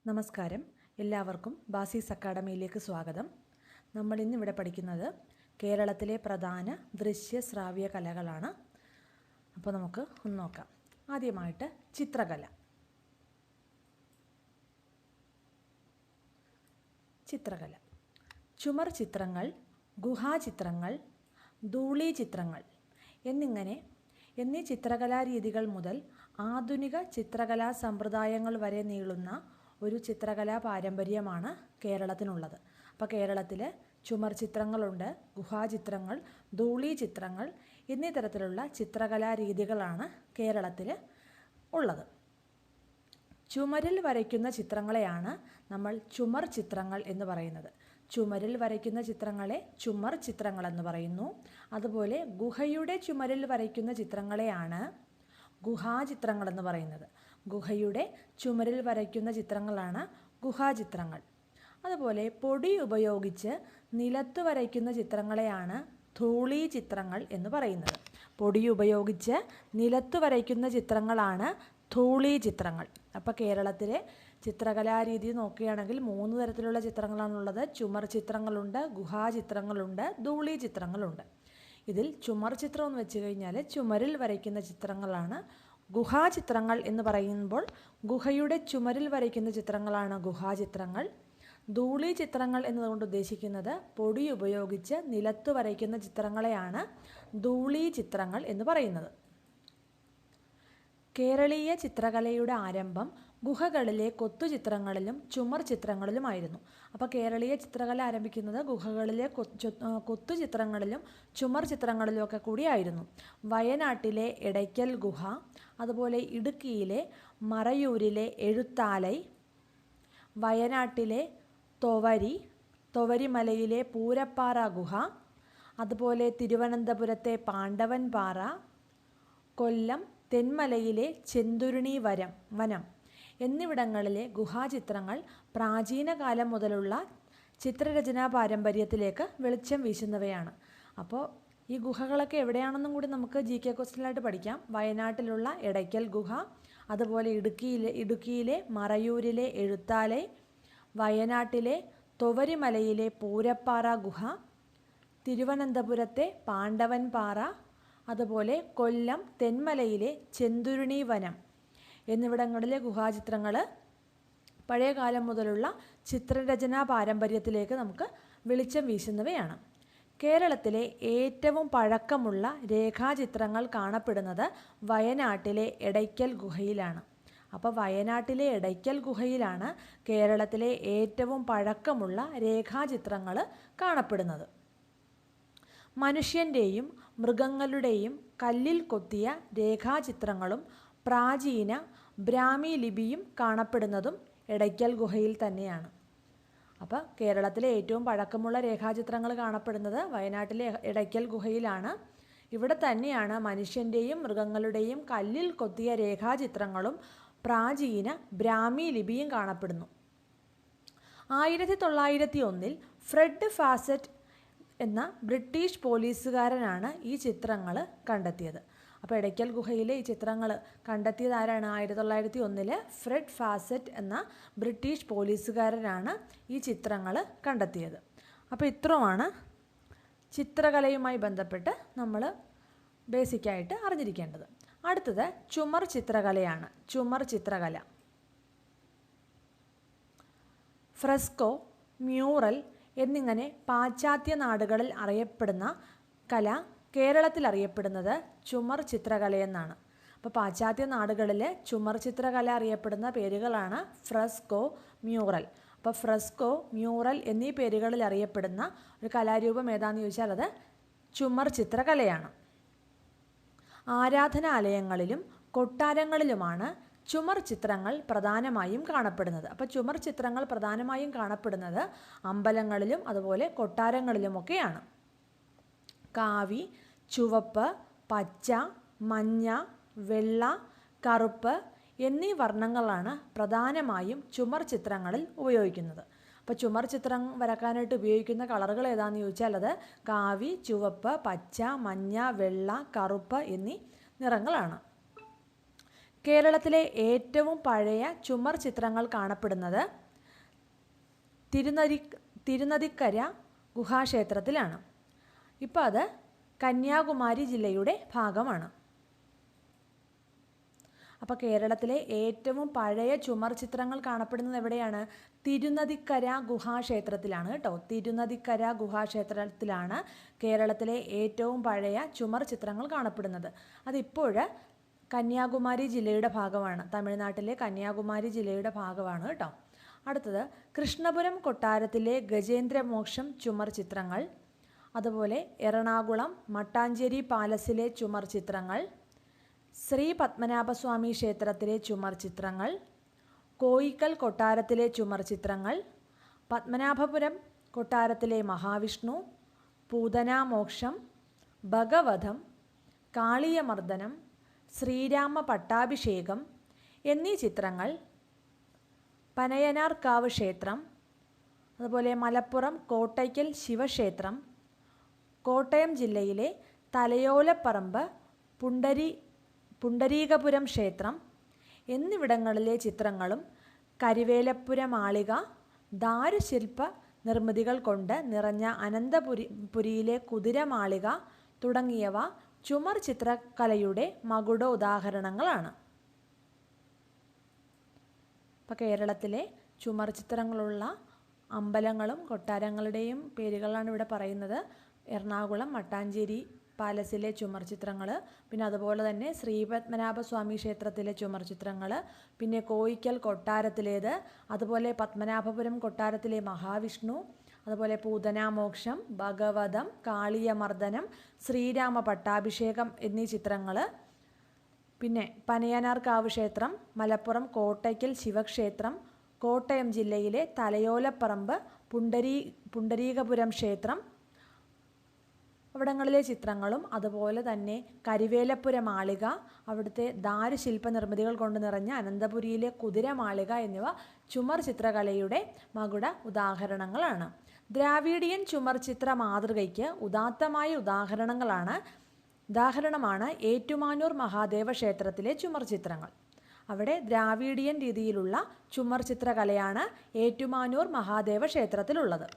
നമസ്കാരം, എല്ലാവർക്കും ബാസീസ് അക്കാഡമിയിലേക്ക് സ്വാഗതം. നമ്മൾ ഇന്നിവിടെ പഠിക്കുന്നത് കേരളത്തിലെ പ്രധാന ദൃശ്യ ശ്രാവ്യ കലകളാണ്. അപ്പോൾ നമുക്ക് ഒന്ന് നോക്കാം. ആദ്യമായിട്ട് ചിത്രകല. ചിത്രകല ചുമർ ചിത്രങ്ങൾ, ഗുഹാചിത്രങ്ങൾ, ധൂളി ചിത്രങ്ങൾ എന്നീ ചിത്രകലാരീതികൾ മുതൽ ആധുനിക ചിത്രകലാ സമ്പ്രദായങ്ങൾ വരെ നീളുന്ന ഒരു ചിത്രകലാ പാരമ്പര്യമാണ് കേരളത്തിനുള്ളത്. അപ്പോൾ കേരളത്തിൽ ചുമർ ചിത്രങ്ങളുണ്ട്, ഗുഹാചിത്രങ്ങൾ, ധൂളി ചിത്രങ്ങൾ എന്നീ തരത്തിലുള്ള ചിത്രകലാരീതികളാണ് കേരളത്തിൽ ഉള്ളത്. ചുമരിൽ വരയ്ക്കുന്ന ചിത്രങ്ങളെയാണ് നമ്മൾ ചുമർ ചിത്രങ്ങൾ എന്ന് പറയുന്നത്. ചുമരിൽ വരയ്ക്കുന്ന ചിത്രങ്ങളെ ചുമർ ചിത്രങ്ങൾ എന്ന് പറയുന്നു. അതുപോലെ ഗുഹയുടെ ചുമരിൽ വരയ്ക്കുന്ന ചിത്രങ്ങളെയാണ് ഗുഹാചിത്രങ്ങൾ എന്ന് പറയുന്നത്. ഗുഹയുടെ ചുമരിൽ വരയ്ക്കുന്ന ചിത്രങ്ങളാണ് ഗുഹാചിത്രങ്ങൾ. അതുപോലെ പൊടി ഉപയോഗിച്ച് നിലത്ത് വരയ്ക്കുന്ന ചിത്രങ്ങളെയാണ് ധൂളി ചിത്രങ്ങൾ എന്ന് പറയുന്നത്. പൊടി ഉപയോഗിച്ച് നിലത്ത് വരയ്ക്കുന്ന ചിത്രങ്ങളാണ് ധൂളി ചിത്രങ്ങൾ. അപ്പോൾ കേരളത്തിലെ ചിത്രകലാരീതി നോക്കുകയാണെങ്കിൽ 3 തരത്തിലുള്ള ചിത്രങ്ങളാണുള്ളത്. ചുമർ ചിത്രങ്ങളുണ്ട്, ഗുഹാചിത്രങ്ങളുണ്ട്, ധൂളി ചിത്രങ്ങളുണ്ട്. ഇതിൽ ചുമർ ചിത്രം എന്ന് വെച്ച് കഴിഞ്ഞാൽ ചുമരിൽ വരയ്ക്കുന്ന ചിത്രങ്ങളാണ്. ഗുഹാചിത്രങ്ങൾ എന്ന് പറയുമ്പോൾ ഗുഹയുടെ ചുമരിൽ വരയ്ക്കുന്ന ചിത്രങ്ങളാണ് ഗുഹാചിത്രങ്ങൾ. ധൂളി ചിത്രങ്ങൾ എന്നതുകൊണ്ട് ഉദ്ദേശിക്കുന്നത് പൊടി ഉപയോഗിച്ച് നിലത്ത് വരയ്ക്കുന്ന ചിത്രങ്ങളെയാണ് ധൂളി ചിത്രങ്ങൾ എന്ന് പറയുന്നത്. കേരളീയ ചിത്രകലയുടെ ആരംഭം ഗുഹകളിലെ കൊത്തുചിത്രങ്ങളിലും ചുമർ ചിത്രങ്ങളിലുമായിരുന്നു. അപ്പോൾ കേരളീയ ചിത്രകല ആരംഭിക്കുന്നത് ഗുഹകളിലെ കൊത്തുചിത്രങ്ങളിലും ചുമർ ചിത്രങ്ങളിലും ഒക്കെ കൂടിയായിരുന്നു. വയനാട്ടിലെ എടയ്ക്കൽ ഗുഹ, അതുപോലെ ഇടുക്കിയിലെ മറയൂരിലെ എഴുത്താലൈ, വയനാട്ടിലെ തൊവരിമലയിലെ പൂരപ്പാറ ഗുഹ, അതുപോലെ തിരുവനന്തപുരത്തെ പാണ്ഡവൻ പാറ, കൊല്ലം തെന്മലയിലെ ചെന്തുരുണി വനം എന്നിവിടങ്ങളിലെ ഗുഹാചിത്രങ്ങൾ പ്രാചീന കാലം മുതലുള്ള ചിത്രരചനാ പാരമ്പര്യത്തിലേക്ക് വെളിച്ചം വീശുന്നവയാണ്. അപ്പോൾ ഈ ഗുഹകളൊക്കെ എവിടെയാണെന്നും കൂടി നമുക്ക് GK ക്വസ്റ്റ്യനായിട്ട് പഠിക്കാം. വയനാട്ടിലുള്ള എടയ്ക്കൽ ഗുഹ, അതുപോലെ ഇടുക്കിയിലെ മറയൂരിലെ എഴുത്താലൈ, വയനാട്ടിലെ തൊവരിമലയിലെ പൂരപ്പാറ ഗുഹ, തിരുവനന്തപുരത്തെ പാണ്ഡവൻ പാറ, അതുപോലെ കൊല്ലം തെന്മലയിലെ ചെന്തുരുണി വനം എന്നിവിടങ്ങളിലെ ഗുഹാചിത്രങ്ങൾ പഴയകാലം മുതലുള്ള ചിത്രരചനാ പാരമ്പര്യത്തിലേക്ക് നമുക്ക് വെളിച്ചം വീശുന്നവയാണ്. കേരളത്തിലെ ഏറ്റവും പഴക്കമുള്ള രേഖാചിത്രങ്ങൾ കാണപ്പെടുന്നത് വയനാട്ടിലെ എടയ്ക്കൽ ഗുഹയിലാണ്. അപ്പോൾ വയനാട്ടിലെ എടയ്ക്കൽ ഗുഹയിലാണ് കേരളത്തിലെ ഏറ്റവും പഴക്കമുള്ള രേഖാചിത്രങ്ങൾ കാണപ്പെടുന്നത്. മനുഷ്യൻ്റെയും മൃഗങ്ങളുടെയും കല്ലിൽ കൊത്തിയ രേഖാചിത്രങ്ങളും പ്രാചീന ബ്രാഹ്മി ലിപിയും കാണപ്പെടുന്നതും എടയ്ക്കൽ ഗുഹയിൽ തന്നെയാണ്. അപ്പോൾ കേരളത്തിലെ ഏറ്റവും പഴക്കമുള്ള രേഖാചിത്രങ്ങൾ കാണപ്പെടുന്നത് വയനാട്ടിലെ എടയ്ക്കൽ ഗുഹയിലാണ്. ഇവിടെ തന്നെയാണ് മനുഷ്യൻ്റെയും മൃഗങ്ങളുടെയും കല്ലിൽ കൊത്തിയ രേഖാചിത്രങ്ങളും പ്രാചീന ബ്രാഹ്മി ലിപിയും കാണപ്പെടുന്നു. 1901 ഫ്രെഡ് ഫാസറ്റ് എന്ന ബ്രിട്ടീഷ് പോലീസുകാരനാണ് ഈ ചിത്രങ്ങൾ കണ്ടെത്തിയത്. അപ്പോൾ എടയ്ക്കൽ ഗുഹയിലെ ഈ ചിത്രങ്ങൾ കണ്ടെത്തിയത് ആരാണ്? 1901 ഫ്രെഡ് ഫാസറ്റ് എന്ന ബ്രിട്ടീഷ് പോലീസുകാരനാണ് ഈ ചിത്രങ്ങൾ കണ്ടെത്തിയത്. അപ്പോൾ ഇത്രയുമാണ് ചിത്രകലയുമായി ബന്ധപ്പെട്ട് നമ്മൾ ബേസിക്കായിട്ട് അറിഞ്ഞിരിക്കേണ്ടത്. അടുത്തത് ചുമർ ചിത്രകലയാണ്. ചുമർ ചിത്രകല ഫ്രെസ്കോ, മ്യൂറൽ എന്നിങ്ങനെ പാശ്ചാത്യ നാടുകളിൽ അറിയപ്പെടുന്ന കല കേരളത്തിൽ അറിയപ്പെടുന്നത് ചുമർ ചിത്രകലയെന്നാണ്. അപ്പോൾ പാശ്ചാത്യ നാടുകളിൽ ചുമർ ചിത്രകല അറിയപ്പെടുന്ന പേരുകളാണ് ഫ്രെസ്കോ, മ്യൂറൽ. അപ്പോൾ ഫ്രെസ്കോ, മ്യൂറൽ എന്നീ പേരുകളിൽ അറിയപ്പെടുന്ന ഒരു കലാരൂപം ഏതാണെന്ന് ചോദിച്ചാൽ അത് ചുമർ ചിത്രകലയാണ്. ആരാധനാലയങ്ങളിലും കൊട്ടാരങ്ങളിലുമാണ് ചുമർ ചിത്രങ്ങൾ പ്രധാനമായും കാണപ്പെടുന്നത്. അപ്പോൾ ചുമർ ചിത്രങ്ങൾ പ്രധാനമായും കാണപ്പെടുന്നത് അമ്പലങ്ങളിലും അതുപോലെ കൊട്ടാരങ്ങളിലുമൊക്കെയാണ്. കാവി, ചുവപ്പ്, പച്ച, മഞ്ഞ, വെള്ള, കറുപ്പ് എന്നീ വർണ്ണങ്ങളാണ് പ്രധാനമായും ചുമർ ചിത്രങ്ങളിൽ ഉപയോഗിക്കുന്നത്. അപ്പോൾ ചുമർ ചിത്രം വരക്കാനായിട്ട് ഉപയോഗിക്കുന്ന കളറുകൾ ഏതാണെന്ന് ചോദിച്ചാൽ അത് കാവി, ചുവപ്പ്, പച്ച, മഞ്ഞ, വെള്ള, കറുപ്പ് എന്നീ നിറങ്ങളാണ്. കേരളത്തിലെ ഏറ്റവും പഴയ ചുമർ ചിത്രങ്ങൾ കാണപ്പെടുന്നത് തിരുനദിക്കര ഗുഹാക്ഷേത്രത്തിലാണ്. ഇപ്പോൾ അത് കന്യാകുമാരി ജില്ലയുടെ ഭാഗമാണ്. അപ്പോൾ കേരളത്തിലെ ഏറ്റവും പഴയ ചുമർ ചിത്രങ്ങൾ കാണപ്പെടുന്നത് എവിടെയാണ്? തിരുനദിക്കര ഗുഹാക്ഷേത്രത്തിലാണ് കേട്ടോ. തിരുനദിക്കര ഗുഹാക്ഷേത്രത്തിലാണ് കേരളത്തിലെ ഏറ്റവും പഴയ ചുമർ ചിത്രങ്ങൾ കാണപ്പെടുന്നത്. അതിപ്പോൾ കന്യാകുമാരി ജില്ലയുടെ ഭാഗമാണ്. തമിഴ്നാട്ടിലെ കന്യാകുമാരി ജില്ലയുടെ ഭാഗമാണ് കേട്ടോ. അടുത്തത് കൃഷ്ണപുരം കൊട്ടാരത്തിലെ ഗജേന്ദ്രമോക്ഷം ചുമർ ചിത്രങ്ങൾ, അതുപോലെ എറണാകുളം മട്ടാഞ്ചേരി പാലസിലെ ചുമർ ചിത്രങ്ങൾ, ശ്രീ പത്മനാഭസ്വാമി ക്ഷേത്രത്തിലെ ചുമർ ചിത്രങ്ങൾ, കോയിക്കൽ കൊട്ടാരത്തിലെ ചുമർ ചിത്രങ്ങൾ, പത്മനാഭപുരം കൊട്ടാരത്തിലെ മഹാവിഷ്ണു, പൂതനാമോക്ഷം, ഭഗവധം, കാളിയമർദ്ദനം, ശ്രീരാമ പട്ടാഭിഷേകം എന്നീ ചിത്രങ്ങൾ, പനയനാർക്കാവ് ക്ഷേത്രം, അതുപോലെ മലപ്പുറം കോട്ടയ്ക്കൽ ശിവക്ഷേത്രം, കോട്ടയം ജില്ലയിലെ തലയോലപ്പറമ്പ് പുണ്ടരീകപുരം ക്ഷേത്രം എന്നിവിടങ്ങളിലെ ചിത്രങ്ങളും കരിവേലപ്പുര മാളിക, ദാരുശില്പ നിർമ്മിതികൾ കൊണ്ട് നിറഞ്ഞ അനന്തപുരിയിലെ കുതിരമാളിക തുടങ്ങിയവ ചുമർ ചിത്രകലയുടെ മകുട ഉദാഹരണങ്ങളാണ്. ഇപ്പോൾ കേരളത്തിലെ ചുമർ ചിത്രങ്ങളുള്ള അമ്പലങ്ങളും കൊട്ടാരങ്ങളുടെയും പേരുകളാണ് ഇവിടെ പറയുന്നത്. എറണാകുളം മട്ടാഞ്ചേരി പാലസിലെ ചുമർ ചിത്രങ്ങൾ, പിന്നെ അതുപോലെ തന്നെ ശ്രീ പത്മനാഭസ്വാമി ക്ഷേത്രത്തിലെ ചുമർ ചിത്രങ്ങൾ, പിന്നെ കോയിക്കൽ കൊട്ടാരത്തിലേത്, അതുപോലെ പത്മനാഭപുരം കൊട്ടാരത്തിലെ മഹാവിഷ്ണു, അതുപോലെ പൂതനാമോക്ഷം, ഭഗവധം, കാളിയമർദ്ദനം, ശ്രീരാമ പട്ടാഭിഷേകം എന്നീ ചിത്രങ്ങൾ, പിന്നെ പനയനാർക്കാവ് ക്ഷേത്രം, മലപ്പുറം കോട്ടയ്ക്കൽ ശിവക്ഷേത്രം, കോട്ടയം ജില്ലയിലെ തലയോലപ്പറമ്പ് പുണ്ടരീകപുരം ക്ഷേത്രം അവിടങ്ങളിലെ ചിത്രങ്ങളും, അതുപോലെ തന്നെ കരിവേലപ്പുര മാളിക, അവിടുത്തെ ദാരുശില്പ നിർമ്മിതികൾ കൊണ്ട് നിറഞ്ഞ അനന്തപുരിയിലെ കുതിരമാളിക എന്നിവ ചുമർ ചിത്രകലയുടെ മകുട ഉദാഹരണങ്ങളാണ്. ദ്രാവിഡിയൻ ചുമർ ചിത്ര മാതൃകയ്ക്ക് ഉദാത്തമായ ഉദാഹരണമാണ് ഏറ്റുമാനൂർ മഹാദേവ ക്ഷേത്രത്തിലെ ചുമർ ചിത്രങ്ങൾ. അവിടെ ദ്രാവിഡിയൻ രീതിയിലുള്ള ചുമർ ചിത്രകലയാണ് ഏറ്റുമാനൂർ മഹാദേവ ക്ഷേത്രത്തിലുള്ളത്.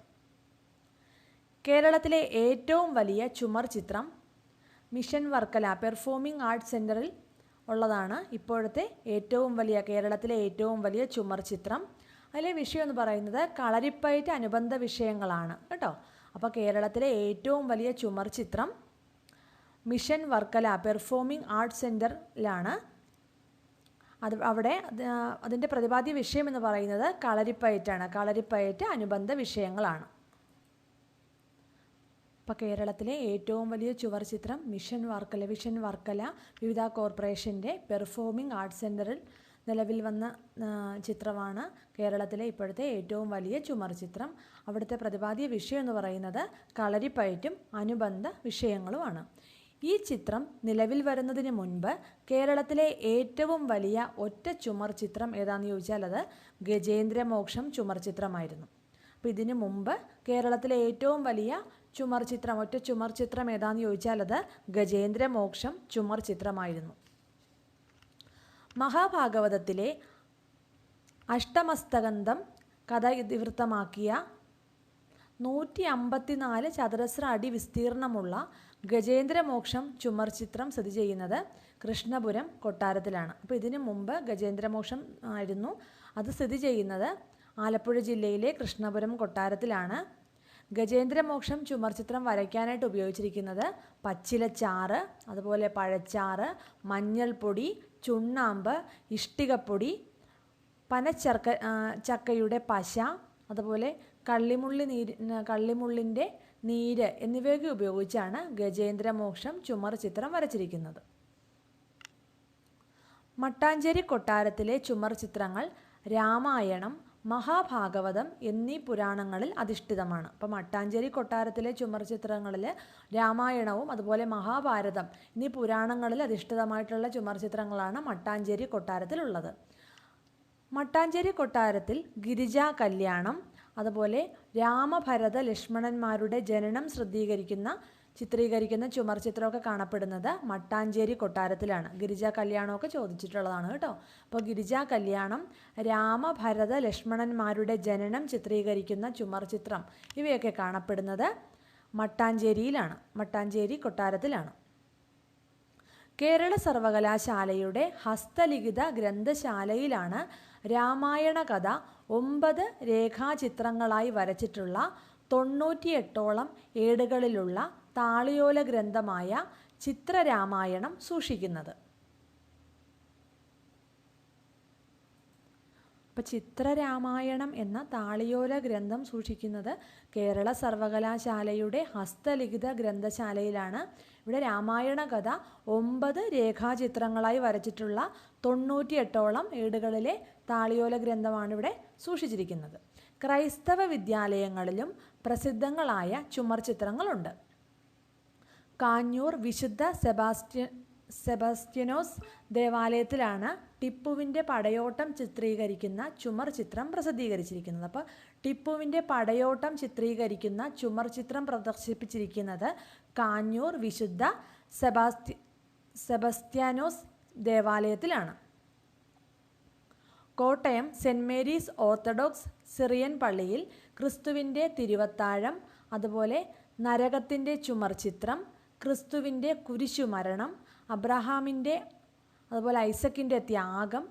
കേരളത്തിലെ ഏറ്റവും വലിയ ചുമർ ചിത്രം മിഷൻ വർക്കല പെർഫോമിംഗ് ആർട്സ് സെൻറ്ററിൽ ഉള്ളതാണ്. ഇപ്പോഴത്തെ കേരളത്തിലെ ഏറ്റവും വലിയ ചുമർ ചിത്രം. അതിലെ വിഷയം എന്ന് പറയുന്നത് കളരിപ്പയറ്റ് അനുബന്ധ വിഷയങ്ങളാണ് കേട്ടോ. അപ്പോൾ കേരളത്തിലെ ഏറ്റവും വലിയ ചുമർ ചിത്രം മിഷൻ വർക്കല പെർഫോമിംഗ് ആർട്സ് സെൻറ്ററിലാണ്. അതിൻ്റെ പ്രതിപാദ്യ വിഷയം എന്ന് പറയുന്നത് കളരിപ്പയറ്റാണ്. കളരിപ്പയറ്റ് അനുബന്ധ വിഷയങ്ങളാണ്. ഇപ്പോൾ കേരളത്തിലെ ഏറ്റവും വലിയ ചുവർ ചിത്രം വിഷൻ വർക്കല വിവിധ കോർപ്പറേഷൻ്റെ പെർഫോമിംഗ് ആർട്സ് സെൻറ്ററിൽ നിലവിൽ വന്ന ചിത്രമാണ് കേരളത്തിലെ ഇപ്പോഴത്തെ ഏറ്റവും വലിയ ചുമർ ചിത്രം. അവിടുത്തെ പ്രതിപാദ്യ വിഷയം എന്ന് പറയുന്നത് കളരിപ്പയറ്റും അനുബന്ധ വിഷയങ്ങളുമാണ്. ഈ ചിത്രം നിലവിൽ വരുന്നതിന് മുൻപ് കേരളത്തിലെ ഏറ്റവും വലിയ ഒറ്റ ചുമർ ചിത്രം ഏതാണെന്ന് ചോദിച്ചാൽ അത് ഗജേന്ദ്രമോക്ഷം ചുമർ ചിത്രമായിരുന്നു. അപ്പോൾ ഇതിനു മുമ്പ് കേരളത്തിലെ ഏറ്റവും വലിയ ഒറ്റ ചുമർ ചിത്രം ഏതാണെന്ന് ചോദിച്ചാൽ അത് ഗജേന്ദ്രമോക്ഷം ചുമർ ചിത്രമായിരുന്നു. മഹാഭാഗവതത്തിലെ അഷ്ടമസ്തകന്ധം കഥ ഇതിവൃത്തമാക്കിയ 154 ചതുരശ്ര അടി വിസ്തീർണമുള്ള ഗജേന്ദ്രമോക്ഷം ചുമർ ചിത്രം സ്ഥിതി ചെയ്യുന്നത് കൃഷ്ണപുരം കൊട്ടാരത്തിലാണ്. അപ്പോൾ ഇതിനു മുമ്പ് ഗജേന്ദ്രമോക്ഷം ആയിരുന്നു. അത് സ്ഥിതി ചെയ്യുന്നത് ആലപ്പുഴ ജില്ലയിലെ കൃഷ്ണപുരം കൊട്ടാരത്തിലാണ്. ഗജേന്ദ്രമോക്ഷം ചുമർ ചിത്രം വരയ്ക്കാനായിട്ട് ഉപയോഗിച്ചിരിക്കുന്നത് പച്ചിലച്ചാറ്, അതുപോലെ പഴച്ചാറ്, മഞ്ഞൾപ്പൊടി, ചുണ്ണാമ്പ്, ഇഷ്ടികപ്പൊടി, ചക്കയുടെ പശ, അതുപോലെ കള്ളിമുള്ളിൻ്റെ നീര് എന്നിവയൊക്കെ ഉപയോഗിച്ചാണ് ഗജേന്ദ്രമോക്ഷം ചുമർ ചിത്രം വരച്ചിരിക്കുന്നത്. മട്ടാഞ്ചേരി കൊട്ടാരത്തിലെ ചുമർ ചിത്രങ്ങൾ രാമായണം, മഹാഭാഗവതം എന്നീ പുരാണങ്ങളിൽ അധിഷ്ഠിതമാണ്. അപ്പോൾ മട്ടാഞ്ചേരി കൊട്ടാരത്തിലെ ചുമർ ചിത്രങ്ങളിൽ രാമായണവും അതുപോലെ മഹാഭാരതം എന്നീ പുരാണങ്ങളിൽ അധിഷ്ഠിതമായിട്ടുള്ള ചുമർ ചിത്രങ്ങളാണ് മട്ടാഞ്ചേരി കൊട്ടാരത്തിലുള്ളത്. മട്ടാഞ്ചേരി കൊട്ടാരത്തിൽ ഗിരിജാ കല്യാണം, അതുപോലെ രാമഭരത ലക്ഷ്മണന്മാരുടെ ജനനം ശ്രദ്ധീകരിക്കുന്ന ചിത്രീകരിക്കുന്ന ചുമർ ചിത്രമൊക്കെ കാണപ്പെടുന്നത് മട്ടാഞ്ചേരി കൊട്ടാരത്തിലാണ്. ഗിരിജാ കല്യാണമൊക്കെ ചോദിച്ചിട്ടുള്ളതാണ് കേട്ടോ. അപ്പോൾ ഗിരിജാ കല്യാണം, രാമഭരത ലക്ഷ്മണന്മാരുടെ ജനനം ചിത്രീകരിക്കുന്ന ചുമർ ചിത്രം ഇവയൊക്കെ കാണപ്പെടുന്നത് മട്ടാഞ്ചേരിയിലാണ്, മട്ടാഞ്ചേരി കൊട്ടാരത്തിലാണ്. കേരള സർവകലാശാലയുടെ ഹസ്തലിഖിത ഗ്രന്ഥശാലയിലാണ് രാമായണ കഥ 9 രേഖാചിത്രങ്ങളായി വരച്ചിട്ടുള്ള 98ഓളം ഏടുകളിലുള്ള താളിയോല ഗ്രന്ഥമായ ചിത്രരാമായണം സൂക്ഷിക്കുന്നത്. അപ്പോൾ ചിത്രരാമായണം എന്ന താളിയോല ഗ്രന്ഥം സൂക്ഷിക്കുന്നത് കേരള സർവകലാശാലയുടെ ഹസ്തലിഖിത ഗ്രന്ഥശാലയിലാണ്. ഇവിടെ രാമായണ കഥ 9 രേഖാചിത്രങ്ങളായി വരച്ചിട്ടുള്ള 98ഓളം ഏടുകളിലെ താളിയോല ഗ്രന്ഥമാണ് ഇവിടെ സൂക്ഷിച്ചിരിക്കുന്നത്. ക്രൈസ്തവ വിദ്യാലയങ്ങളിലും പ്രസിദ്ധങ്ങളായ ചുമർ ചിത്രങ്ങളുണ്ട്. കാഞ്ഞൂർ വിശുദ്ധ സെബാസ്റ്റ്യനോസ് ദേവാലയത്തിലാണ് ടിപ്പുവിൻ്റെ പടയോട്ടം ചിത്രീകരിക്കുന്ന ചുമർ ചിത്രം പ്രസിദ്ധീകരിച്ചിരിക്കുന്നത്. അപ്പോൾ ടിപ്പുവിൻ്റെ പടയോട്ടം ചിത്രീകരിക്കുന്ന ചുമർ ചിത്രം പ്രദർശിപ്പിച്ചിരിക്കുന്നത് കാഞ്ഞൂർ വിശുദ്ധ സെബാസ്റ്റ്യാനോസ് ദേവാലയത്തിലാണ്. Kottayam Saint Mary's Orthodox Syrian പള്ളിയിൽ ക്രിസ്തുവിൻ്റെ തിരുവത്താഴം, അതുപോലെ നരകത്തിൻ്റെ ചുമർ ചിത്രം, ക്രിസ്തുവിൻ്റെ കുരിശുമരണം, അബ്രഹാമിൻ്റെ അതുപോലെ ഐസക്കിൻ്റെ ത്യാഗം,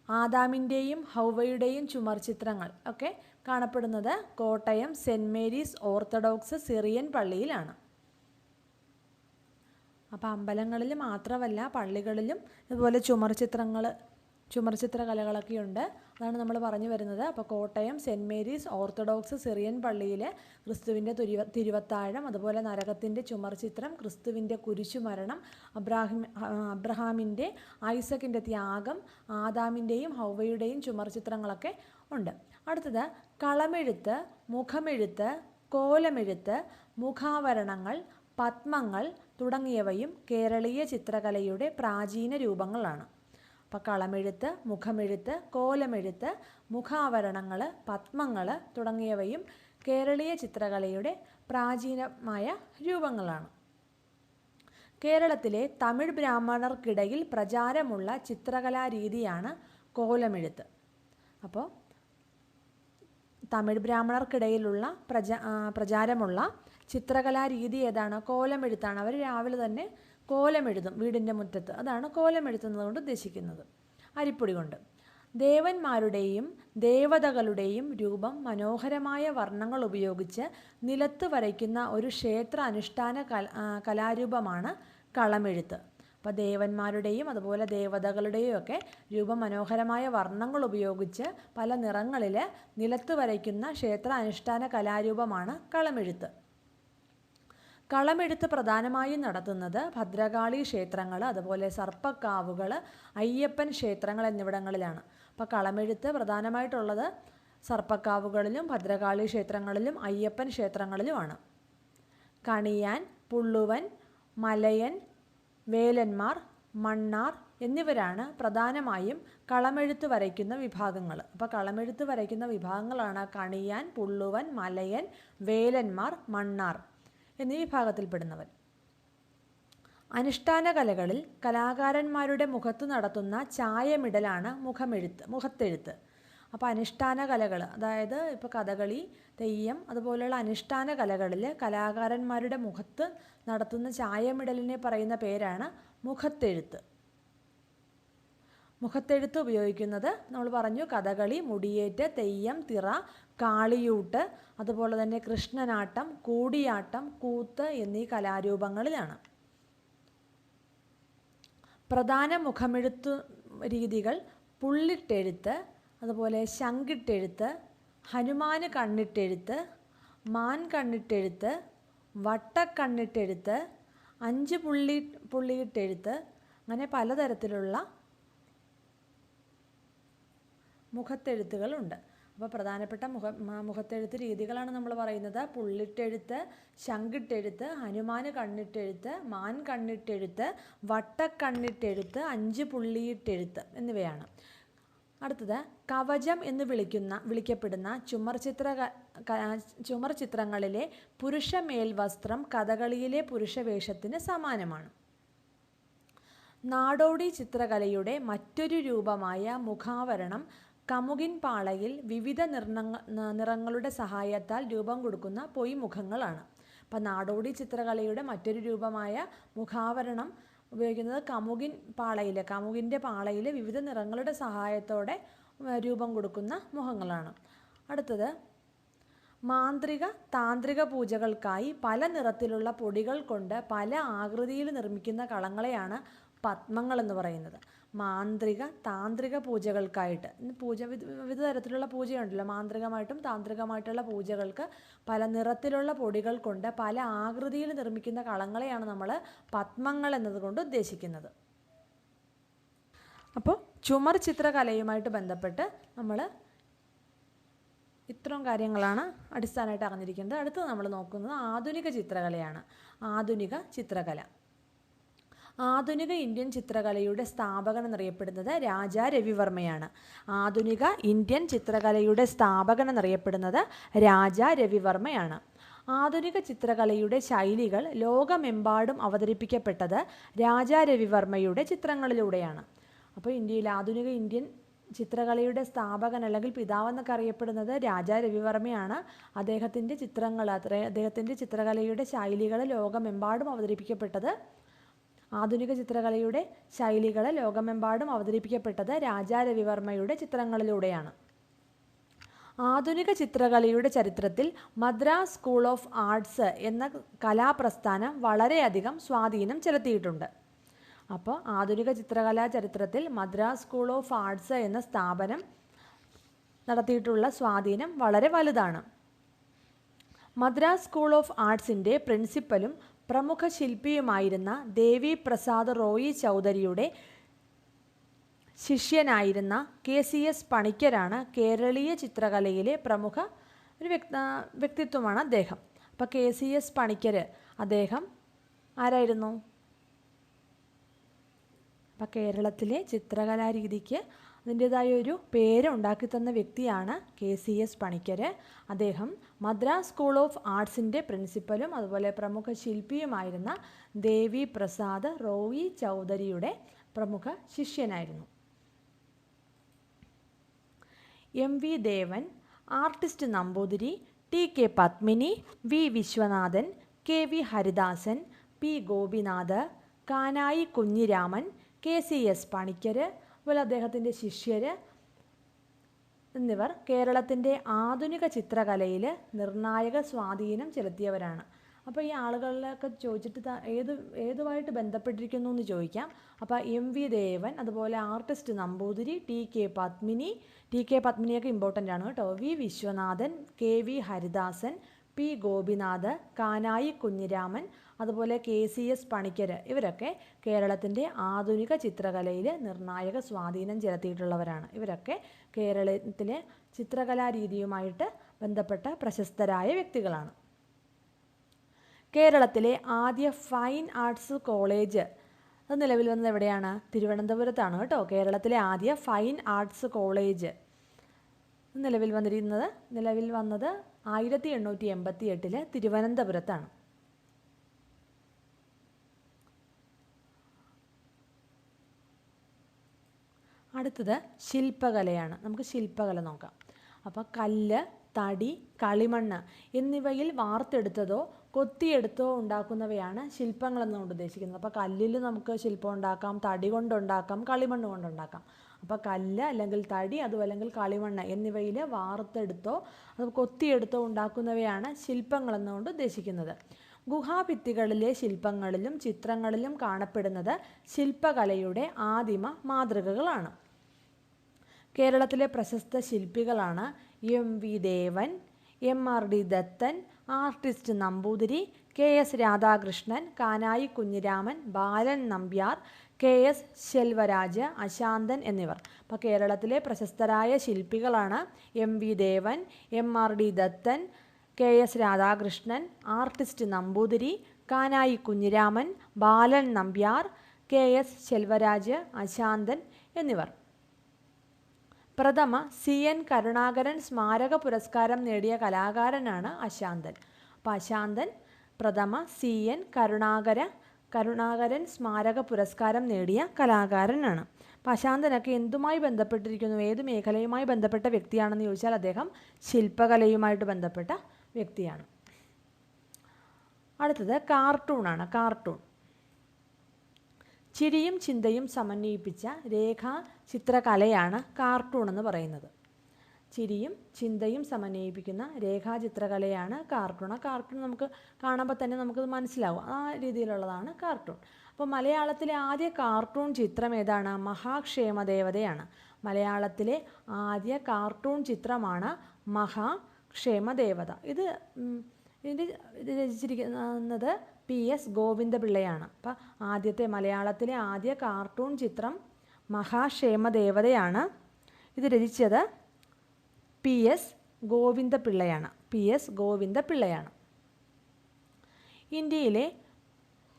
ആദാമിൻ്റെയും ഹൗവയുടെയും ചുമർ ചിത്രങ്ങൾ ഒക്കെ കാണപ്പെടുന്നത് Kottayam Saint Mary's Orthodox Syrian പള്ളിയിലാണ്. അപ്പോൾ അമ്പലങ്ങളിൽ മാത്രമല്ല പള്ളികളിലും ഇതുപോലെ ചുമർചിത്ര കലകളൊക്കെയുണ്ട്. അതാണ് നമ്മൾ പറഞ്ഞു വരുന്നത്. അപ്പോൾ Kottayam Saint Mary's Orthodox Syrian പള്ളിയിൽ ക്രിസ്തുവിൻ്റെ തിരുവത്താഴം, അതുപോലെ നരകത്തിൻ്റെ ചുമർ ചിത്രം, ക്രിസ്തുവിൻ്റെ കുരിശുമരണം, അബ്രഹാമിൻ്റെ ഐസക്കിൻ്റെ ത്യാഗം, ആദാമിൻ്റെയും ഹൗവയുടെയും ചുമർ ചിത്രങ്ങളൊക്കെ ഉണ്ട്. അടുത്തത് കളമെഴുത്ത്, മുഖമെഴുത്ത്, കോലമെഴുത്ത്, മുഖാവരണങ്ങൾ, പത്മങ്ങൾ തുടങ്ങിയവയും കേരളീയ ചിത്രകലയുടെ പ്രാചീന രൂപങ്ങളാണ്. അപ്പോൾ കളമെഴുത്ത്, മുഖമെഴുത്ത്, കോലമെഴുത്ത്, മുഖാവരണങ്ങൾ, പത്മങ്ങൾ തുടങ്ങിയവയും കേരളീയ ചിത്രകലയുടെ പ്രാചീനമായ രൂപങ്ങളാണ്. കേരളത്തിലെ തമിഴ് ബ്രാഹ്മണർക്കിടയിൽ പ്രചാരമുള്ള ചിത്രകലാരീതിയാണ് കോലമെഴുത്ത്. അപ്പോൾ തമിഴ് ബ്രാഹ്മണർക്കിടയിലുള്ള പ്രചാരമുള്ള ചിത്രകലാരീതി ഏതാണ്? കോലമെഴുത്താണ്. അവർ രാവിലെ തന്നെ കോലമെഴുതും വീടിൻ്റെ മുറ്റത്ത്. അതാണ് കോലമെഴുത്തുന്നതുകൊണ്ട് ഉദ്ദേശിക്കുന്നത്. അരിപ്പൊടി കൊണ്ട് ദേവന്മാരുടെയും ദേവതകളുടെയും രൂപം മനോഹരമായ വർണ്ണങ്ങൾ ഉപയോഗിച്ച് നിലത്ത് വരയ്ക്കുന്ന ഒരു ക്ഷേത്ര അനുഷ്ഠാന കലാരൂപമാണ് കളമെഴുത്ത്. അപ്പോൾ ദേവന്മാരുടെയും അതുപോലെ ദേവതകളുടെയും ഒക്കെ രൂപം മനോഹരമായ വർണ്ണങ്ങൾ ഉപയോഗിച്ച് പല നിറങ്ങളിൽ നിലത്ത് വരയ്ക്കുന്ന ക്ഷേത്ര അനുഷ്ഠാന കലാരൂപമാണ് കളമെഴുത്ത്. കളമെഴുത്ത് പ്രധാനമായും നടത്തുന്നത് ഭദ്രകാളി ക്ഷേത്രങ്ങൾ, അതുപോലെ സർപ്പക്കാവുകൾ, അയ്യപ്പൻ ക്ഷേത്രങ്ങൾ എന്നിവിടങ്ങളിലാണ്. അപ്പോൾ കളമെഴുത്ത് പ്രധാനമായിട്ടുള്ളത് സർപ്പക്കാവുകളിലും ഭദ്രകാളി ക്ഷേത്രങ്ങളിലും അയ്യപ്പൻ ക്ഷേത്രങ്ങളിലുമാണ്. കണിയാൻ, പുള്ളുവൻ, മലയൻ, വേലന്മാർ, മണ്ണാർ എന്നിവരാണ് പ്രധാനമായും കളമെഴുത്ത് വരയ്ക്കുന്ന വിഭാഗങ്ങൾ. അപ്പോൾ കളമെഴുത്ത് വരയ്ക്കുന്ന വിഭാഗങ്ങളാണ് കണിയാൻ, പുള്ളുവൻ, മലയൻ, വേലന്മാർ, മണ്ണാർ എന്നീ വിഭാഗത്തിൽപ്പെടുന്നവർ. അനുഷ്ഠാന കലകളിൽ കലാകാരന്മാരുടെ മുഖത്ത് നടത്തുന്ന ചായമിടലാണ് മുഖത്തെഴുത്ത്. അപ്പോൾ അനുഷ്ഠാന കലകൾ, അതായത് ഇപ്പോൾ കഥകളി, തെയ്യം അതുപോലെയുള്ള അനുഷ്ഠാന കലകളിൽ കലാകാരന്മാരുടെ മുഖത്ത് നടത്തുന്ന ചായമിടലിനെ പറയുന്ന പേരാണ് മുഖത്തെഴുത്ത്. മുഖത്തെഴുത്ത് ഉപയോഗിക്കുന്നത് നമ്മൾ പറഞ്ഞു കഥകളി, മുടിയേറ്റ്, തെയ്യം, തിറ, കാളിയൂട്ട്, അതുപോലെ തന്നെ കൃഷ്ണനാട്ടം, കൂടിയാട്ടം, കൂത്ത് എന്നീ കലാരൂപങ്ങളിലാണ്. പ്രധാന മുഖമെഴുത്തു രീതികൾ പുള്ളിട്ടെഴുത്ത്, അതുപോലെ ശങ്കിട്ടെഴുത്ത്, ഹനുമാന് കണ്ണിട്ടെഴുത്ത്, മാൻ കണ്ണിട്ടെഴുത്ത്, വട്ടക്കണ്ണിട്ടെഴുത്ത്, 5 പുള്ളിയിട്ടെഴുത്ത്, അങ്ങനെ പലതരത്തിലുള്ള മുഖത്തെഴുത്തുകളുണ്ട്. അപ്പോൾ പ്രധാനപ്പെട്ട മുഖത്തെഴുത്ത് രീതികളാണ് നമ്മൾ പറയുന്നത്. പുള്ളിട്ടെഴുത്ത്, ശങ്കിട്ടെഴുത്ത്, ഹനുമാന് കണ്ണിട്ടെഴുത്ത്, മാൻ കണ്ണിട്ടെഴുത്ത്, വട്ടക്കണ്ണിട്ടെഴുത്ത്, 5 പുള്ളിയിട്ടെഴുത്ത് എന്നിവയാണ്. അടുത്തത് കവചം എന്ന് വിളിക്കപ്പെടുന്ന ചുമർ ചിത്രങ്ങളിലെ പുരുഷ മേൽവസ്ത്രം കഥകളിയിലെ പുരുഷവേഷത്തിന് സമാനമാണ്. നാടോടി ചിത്രകലയുടെ മറ്റൊരു രൂപമായ മുഖാവരണം കമുകിൻ പാളയിൽ വിവിധ നിറങ്ങളുടെ സഹായത്താൽ രൂപം കൊടുക്കുന്ന പൊയ്മുഖങ്ങളാണ്. അപ്പം നാടോടി ചിത്രകലയുടെ മറ്റൊരു രൂപമായ മുഖാവരണം ഉപയോഗിക്കുന്നത് കമുകിൻ്റെ പാളയിൽ വിവിധ നിറങ്ങളുടെ സഹായത്തോടെ രൂപം കൊടുക്കുന്ന മുഖങ്ങളാണ്. അടുത്തത് മാന്ത്രിക താന്ത്രിക പൂജകൾക്കായി പല നിറത്തിലുള്ള പൊടികൾ കൊണ്ട് പല ആകൃതിയിൽ നിർമ്മിക്കുന്ന കളങ്ങളെയാണ് പത്മങ്ങൾ എന്ന് പറയുന്നത്. മാന്ത്രിക താന്ത്രിക പൂജകൾക്കായിട്ട് വിവിധ തരത്തിലുള്ള പൂജയുണ്ടല്ലോ, മാന്ത്രികമായിട്ടും താന്ത്രികമായിട്ടുള്ള പൂജകൾക്ക് പല നിറത്തിലുള്ള പൊടികൾ കൊണ്ട് പല ആകൃതിയിൽ നിർമ്മിക്കുന്ന കളങ്ങളെയാണ് നമ്മൾ പത്മങ്ങൾ എന്നതുകൊണ്ട് ഉദ്ദേശിക്കുന്നത്. അപ്പോൾ ചുമർ ചിത്രകലയുമായിട്ട് ബന്ധപ്പെട്ട് നമ്മൾ ഇത്രയും കാര്യങ്ങളാണ് അടിസ്ഥാനമായിട്ട് അറിഞ്ഞിരിക്കുന്നത്. അടുത്തത് നമ്മൾ നോക്കുന്നത് ആധുനിക ചിത്രകലയാണ്. ആധുനിക ചിത്രകല. ആധുനിക ഇന്ത്യൻ ചിത്രകലയുടെ സ്ഥാപകൻ എന്നറിയപ്പെടുന്നത് രാജാ രവിവർമ്മയാണ്. ആധുനിക ഇന്ത്യൻ ചിത്രകലയുടെ സ്ഥാപകൻ എന്നറിയപ്പെടുന്നത് രാജാ രവിവർമ്മയാണ്. ആധുനിക ചിത്രകലയുടെ ശൈലികൾ ലോകമെമ്പാടും അവതരിപ്പിക്കപ്പെട്ടത് രാജാ രവിവർമ്മയുടെ ചിത്രങ്ങളിലൂടെയാണ്. അപ്പോൾ ഇന്ത്യയിൽ ആധുനിക ഇന്ത്യൻ ചിത്രകലയുടെ സ്ഥാപകൻ അല്ലെങ്കിൽ പിതാവെന്നൊക്കെ അറിയപ്പെടുന്നത് രാജാ രവിവർമ്മയാണ്. അദ്ദേഹത്തിൻ്റെ ചിത്രകലയുടെ ശൈലികൾ ലോകമെമ്പാടും അവതരിപ്പിക്കപ്പെട്ടത് ആധുനിക ചിത്രകലയുടെ ശൈലികൾ ലോകമെമ്പാടും അവതരിപ്പിക്കപ്പെട്ടത് രാജാ രവിവർമ്മയുടെ ചിത്രങ്ങളിലൂടെയാണ്. ആധുനിക ചിത്രകലയുടെ ചരിത്രത്തിൽ മദ്രാസ് സ്കൂൾ ഓഫ് ആർട്സ് എന്ന കലാപ്രസ്ഥാനം വളരെയധികം സ്വാധീനം ചെലുത്തിയിട്ടുണ്ട്. അപ്പോൾ ആധുനിക ചിത്രകലാ ചരിത്രത്തിൽ മദ്രാസ് സ്കൂൾ ഓഫ് ആർട്സ് എന്ന സ്ഥാപനം നടത്തിയിട്ടുള്ള സ്വാധീനം വളരെ വലുതാണ്. മദ്രാസ് സ്കൂൾ ഓഫ് ആർട്സിൻ്റെ പ്രിൻസിപ്പലും പ്രമുഖ ശില്പിയുമായിരുന്ന ദേവി പ്രസാദ് റോയി ചൗധരിയുടെ ശിഷ്യനായിരുന്ന KCS പണിക്കരാണ് കേരളീയ ചിത്രകലയിലെ പ്രമുഖ ഒരു വ്യക്തിത്വമാണ് അദ്ദേഹം. അപ്പോൾ KCS പണിക്കർ അദ്ദേഹം ആരായിരുന്നു? അപ്പോൾ കേരളത്തിലെ ചിത്രകലാരീതിക്ക് അതിൻ്റേതായ ഒരു പേര് ഉണ്ടാക്കി തന്ന വ്യക്തിയാണ് KCS പണിക്കർ. അദ്ദേഹം മദ്രാസ് സ്കൂൾ ഓഫ് ആർട്സിൻ്റെ പ്രിൻസിപ്പലും അതുപോലെ പ്രമുഖ ശില്പിയുമായിരുന്ന ദേവി പ്രസാദ് റോയി ചൗധരിയുടെ പ്രമുഖ ശിഷ്യനായിരുന്നു. MV Devan, artist Namboothiri, TK Padmini, V Viswanathan, KV Haridasan, P Gopinath, Kanayi Kunhiraman, KCS Panicker, അതുപോലെ അദ്ദേഹത്തിൻ്റെ ശിഷ്യർ എന്നിവർ കേരളത്തിൻ്റെ ആധുനിക ചിത്രകലയിൽ നിർണായക സ്വാധീനം ചെലുത്തിയവരാണ്. അപ്പോൾ ഈ ആളുകളിലൊക്കെ ചോദിച്ചിട്ട് ഏതുമായിട്ട് ബന്ധപ്പെട്ടിരിക്കുന്നു എന്ന് ചോദിക്കാം. അപ്പോൾ MV ദേവൻ, അതുപോലെ ആർട്ടിസ്റ്റ് നമ്പൂതിരി, TK പത്മിനിയൊക്കെ ഇമ്പോർട്ടൻ്റ് ആണ് കേട്ടോ. V Viswanathan, KV Haridasan, P Gopinath, Kanayi Kunhiraman, അതുപോലെ KCS പണിക്കർ, ഇവരൊക്കെ കേരളത്തിൻ്റെ ആധുനിക ചിത്രകലയിൽ നിർണായക സ്വാധീനം ചെലുത്തിയിട്ടുള്ളവരാണ്. ഇവരൊക്കെ കേരളത്തിലെ ചിത്രകലാരീതിയുമായിട്ട് ബന്ധപ്പെട്ട പ്രശസ്തരായ വ്യക്തികളാണ്. കേരളത്തിലെ ആദ്യ ഫൈൻ ആർട്സ് കോളേജ് അത് നിലവിൽ വന്നത് എവിടെയാണ്? തിരുവനന്തപുരത്താണ് കേട്ടോ. കേരളത്തിലെ ആദ്യ ഫൈൻ ആർട്സ് കോളേജ് നിലവിൽ വന്നത് 1888 തിരുവനന്തപുരത്താണ്. അടുത്തത് ശില്പകലയാണ്. നമുക്ക് ശില്പകല നോക്കാം. അപ്പോൾ കല്ല്, തടി, കളിമണ്ണ് എന്നിവയിൽ വാർത്തെടുത്തതോ കൊത്തിയെടുത്തോ ഉണ്ടാക്കുന്നവയാണ് ശില്പങ്ങൾ എന്നുകൊണ്ട് ഉദ്ദേശിക്കുന്നത്. അപ്പോൾ കല്ലിൽ നമുക്ക് ശില്പം ഉണ്ടാക്കാം, തടി കൊണ്ടുണ്ടാക്കാം, കളിമണ്ണ് കൊണ്ടുണ്ടാക്കാം. അപ്പോൾ കല്ല് അല്ലെങ്കിൽ തടി അല്ലെങ്കിൽ കളിമണ്ണ് എന്നിവയിൽ വാർത്തെടുത്തോ അത് കൊത്തിയെടുത്തോ ഉണ്ടാക്കുന്നവയാണ് ശില്പങ്ങൾ എന്നുകൊണ്ട് ഉദ്ദേശിക്കുന്നത്. ഗുഹാഭിത്തികളിലെ ശില്പങ്ങളിലും ചിത്രങ്ങളിലും കാണപ്പെടുന്നത് ശില്പകലയുടെ ആദിമ മാതൃകകളാണ്. കേരളത്തിലെ പ്രശസ്ത ശില്പികളാണ് MV Devan, MRD Dathan, artist Namboothiri, KS Radhakrishnan, Kanayi Kunhiraman, Balan Nambiar, KS Selvaraj, Ashanthan എന്നിവർ. അപ്പോൾ കേരളത്തിലെ പ്രശസ്തരായ ശില്പികളാണ് MV Devan, MRD Dathan, KS Radhakrishnan, artist Namboothiri, Kanayi Kunhiraman, Balan Nambiar, KS Selvaraj, Ashanthan എന്നിവർ. പ്രഥമ CN കരുണാകരൻ സ്മാരക പുരസ്കാരം നേടിയ കലാകാരനാണ് അശാന്തൻ. അപ്പോൾ അശാന്തൻ പ്രഥമ CN കരുണാകരൻ സ്മാരക പുരസ്കാരം നേടിയ കലാകാരനാണ്. അപ്പോൾ അശാന്തനൊക്കെ എന്തുമായി ബന്ധപ്പെട്ടിരിക്കുന്നു, ഏത് മേഖലയുമായി ബന്ധപ്പെട്ട വ്യക്തിയാണെന്ന് ചോദിച്ചാൽ അദ്ദേഹം ശില്പകലയുമായിട്ട് ബന്ധപ്പെട്ട വ്യക്തിയാണ്. അടുത്തത് കാർട്ടൂണാണ്. കാർട്ടൂൺ ചിരിയും ചിന്തയും സമന്വയിപ്പിച്ച രേഖാചിത്രകലയാണ് കാർട്ടൂൺ എന്ന് പറയുന്നത്. ചിരിയും ചിന്തയും സമന്വയിപ്പിക്കുന്ന രേഖാചിത്രകലയാണ് കാർട്ടൂൺ. ആ കാർട്ടൂൺ നമുക്ക് കാണുമ്പോൾ തന്നെ നമുക്കത് മനസ്സിലാവും, ആ രീതിയിലുള്ളതാണ് കാർട്ടൂൺ. അപ്പോൾ മലയാളത്തിലെ ആദ്യ കാർട്ടൂൺ ചിത്രം ഏതാണ്? മഹാക്ഷേമദേവതയാണ്. മലയാളത്തിലെ ആദ്യ കാർട്ടൂൺ ചിത്രമാണ് മഹാക്ഷേമദേവത. ഇത് രചിച്ചിരിക്കുന്നത് PS ഗോവിന്ദപിള്ളയാണ്. അപ്പം ആദ്യത്തെ മലയാളത്തിലെ ആദ്യ കാർട്ടൂൺ ചിത്രം മഹാക്ഷേമദേവതയാണ്. ഇത് രചിച്ചത് PS ഗോവിന്ദപിള്ളയാണ്. ഇന്ത്യയിലെ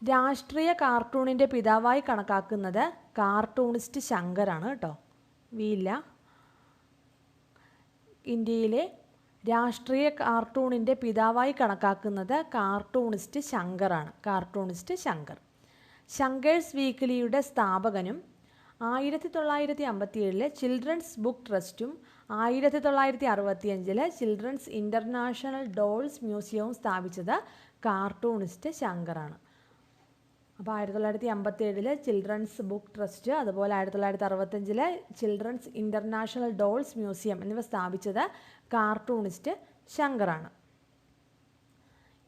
രാഷ്ട്രീയ കാർട്ടൂണിൻ്റെ പിതാവായി കണക്കാക്കുന്നത് കാർട്ടൂണിസ്റ്റ് ശങ്കറാണ് കേട്ടോ. ഇന്ത്യയിലെ രാഷ്ട്രീയ കാർട്ടൂണിൻ്റെ പിതാവായി കണക്കാക്കുന്നത് കാർട്ടൂണിസ്റ്റ് ശങ്കർ. ശങ്കേഴ്സ് വീക്ക്ലിയുടെ സ്ഥാപകനും 1957 ചിൽഡ്രൻസ് ബുക്ക് ട്രസ്റ്റും 1965 ചിൽഡ്രൻസ് ഇൻ്റർനാഷണൽ ഡോൾസ് മ്യൂസിയവും സ്ഥാപിച്ചത് കാർട്ടൂണിസ്റ്റ് ശങ്കറാണ്. അപ്പോൾ 1957 ചിൽഡ്രൻസ് ബുക്ക് ട്രസ്റ്റ്, അതുപോലെ 1965 ചിൽഡ്രൻസ് ഇൻ്റർനാഷണൽ ഡോൾസ് മ്യൂസിയം എന്നിവ സ്ഥാപിച്ചത് കാർട്ടൂണിസ്റ്റ് ശങ്കറാണ്.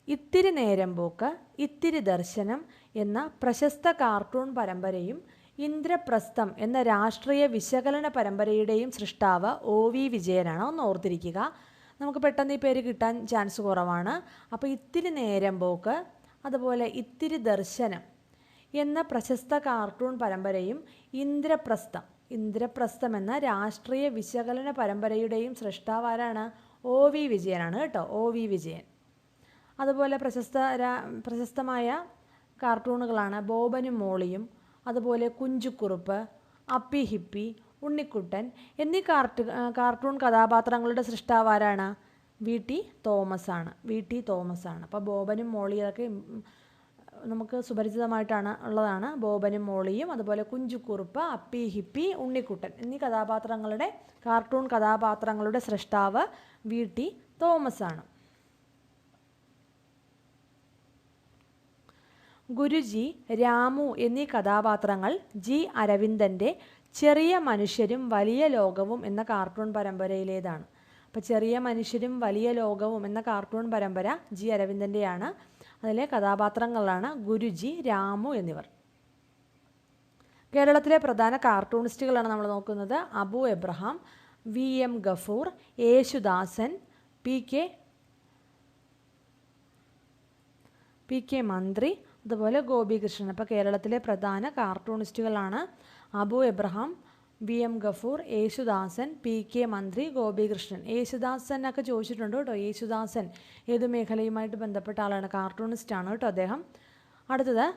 ഇത്തിരി നേരം പോക്ക്, ഇത്തിരി ദർശനം എന്ന പ്രശസ്ത കാർട്ടൂൺ പരമ്പരയും ഇന്ദ്രപ്രസ്ഥം എന്ന രാഷ്ട്രീയ വിശകലന പരമ്പരയുടെയും സൃഷ്ടാവ് OV വിജയനാണ്. ഒന്ന് ഓർത്തിരിക്കുക, നമുക്ക് പെട്ടെന്ന് ഈ പേര് കിട്ടാൻ ചാൻസ് കുറവാണ്. അപ്പോൾ ഇത്തിരി നേരം പോക്ക്, അതുപോലെ ഇത്തിരി ദർശനം എന്ന പ്രശസ്ത കാർട്ടൂൺ പരമ്പരയും ഇന്ദ്രപ്രസ്ഥം എന്ന രാഷ്ട്രീയ വിശകലന പരമ്പരയുടെയും സൃഷ്ടാവ് ആരാണ്? OV വിജയനാണ് കേട്ടോ. OV വിജയൻ. അതുപോലെ പ്രശസ്തമായ കാർട്ടൂണുകളാണ് ബോബനും മോളിയും, അതുപോലെ കുഞ്ചുക്കുറുപ്പ്, അപ്പി ഹിപ്പി, ഉണ്ണിക്കുട്ടൻ എന്നീ കാർട്ടൂൺ കഥാപാത്രങ്ങളുടെ സൃഷ്ടാവ് ആരാണ്? VT തോമസാണ്. അപ്പോൾ ബോബനും മോളിയൊക്കെ നമുക്ക് സുപരിചിതമായിട്ടാണ് ഉള്ളതാണ്. ബോബനും മോളിയും, അതുപോലെ കുഞ്ചുക്കുറുപ്പ്, അപ്പി ഹിപ്പി, ഉണ്ണിക്കുട്ടൻ എന്നീ കാർട്ടൂൺ കഥാപാത്രങ്ങളുടെ സൃഷ്ടാവ് VT തോമസാണ്. ഗുരുജി, രാമു എന്നീ കഥാപാത്രങ്ങൾ G അരവിന്ദൻ്റെ ചെറിയ മനുഷ്യരും വലിയ ലോകവും എന്ന കാർട്ടൂൺ പരമ്പരയിലേതാണ്. അപ്പോൾ ചെറിയ മനുഷ്യരും വലിയ ലോകവും എന്ന കാർട്ടൂൺ പരമ്പര G അരവിന്ദൻ്റെയാണ്. അതിലെ കഥാപാത്രങ്ങളാണ് ഗുരുജി, രാമു എന്നിവർ. കേരളത്തിലെ പ്രധാന കാർട്ടൂണിസ്റ്റുകളാണ് നമ്മൾ നോക്കുന്നത്. അബു എബ്രഹാം, VM ഗഫൂർ, യേശുദാസൻ, PK മന്ത്രി, അതുപോലെ ഗോപികൃഷ്ണൻ. അപ്പോൾ കേരളത്തിലെ പ്രധാന കാർട്ടൂണിസ്റ്റുകളാണ് അബു എബ്രഹാം, VM ഗഫൂർ, യേശുദാസൻ, PK മന്ത്രി, ഗോപികൃഷ്ണൻ. യേശുദാസനൊക്കെ ചോദിച്ചിട്ടുണ്ട് കേട്ടോ. യേശുദാസൻ ഏത് മേഖലയുമായിട്ട് ബന്ധപ്പെട്ട ആളാണ്? കാർട്ടൂണിസ്റ്റാണ് കേട്ടോ അദ്ദേഹം. അടുത്തത്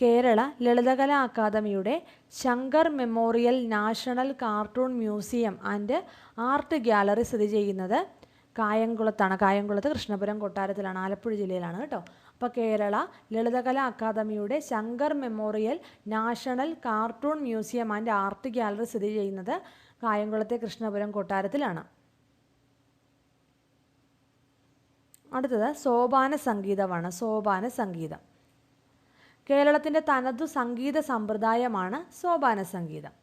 കേരള ലളിതകലാ അക്കാദമിയുടെ Shankar memorial national cartoon museum and art gallery സ്ഥിതി ചെയ്യുന്നത് കായംകുളത്താണ്. കായംകുളത്ത് കൃഷ്ണപുരം കൊട്ടാരത്തിലാണ്, ആലപ്പുഴ ജില്ലയിലാണ് കേട്ടോ. അപ്പോൾ കേരള ലളിതകലാ അക്കാദമിയുടെ Shankar memorial national cartoon museum and art gallery സ്ഥിതി ചെയ്യുന്നത് കായംകുളത്തെ കൃഷ്ണപുരം കൊട്ടാരത്തിലാണ്. അടുത്തത് സോപാന സംഗീതമാണ്. സോപാന സംഗീതം കേരളത്തിൻ്റെ തനതു സംഗീത സമ്പ്രദായമാണ് സോപാന സംഗീതം.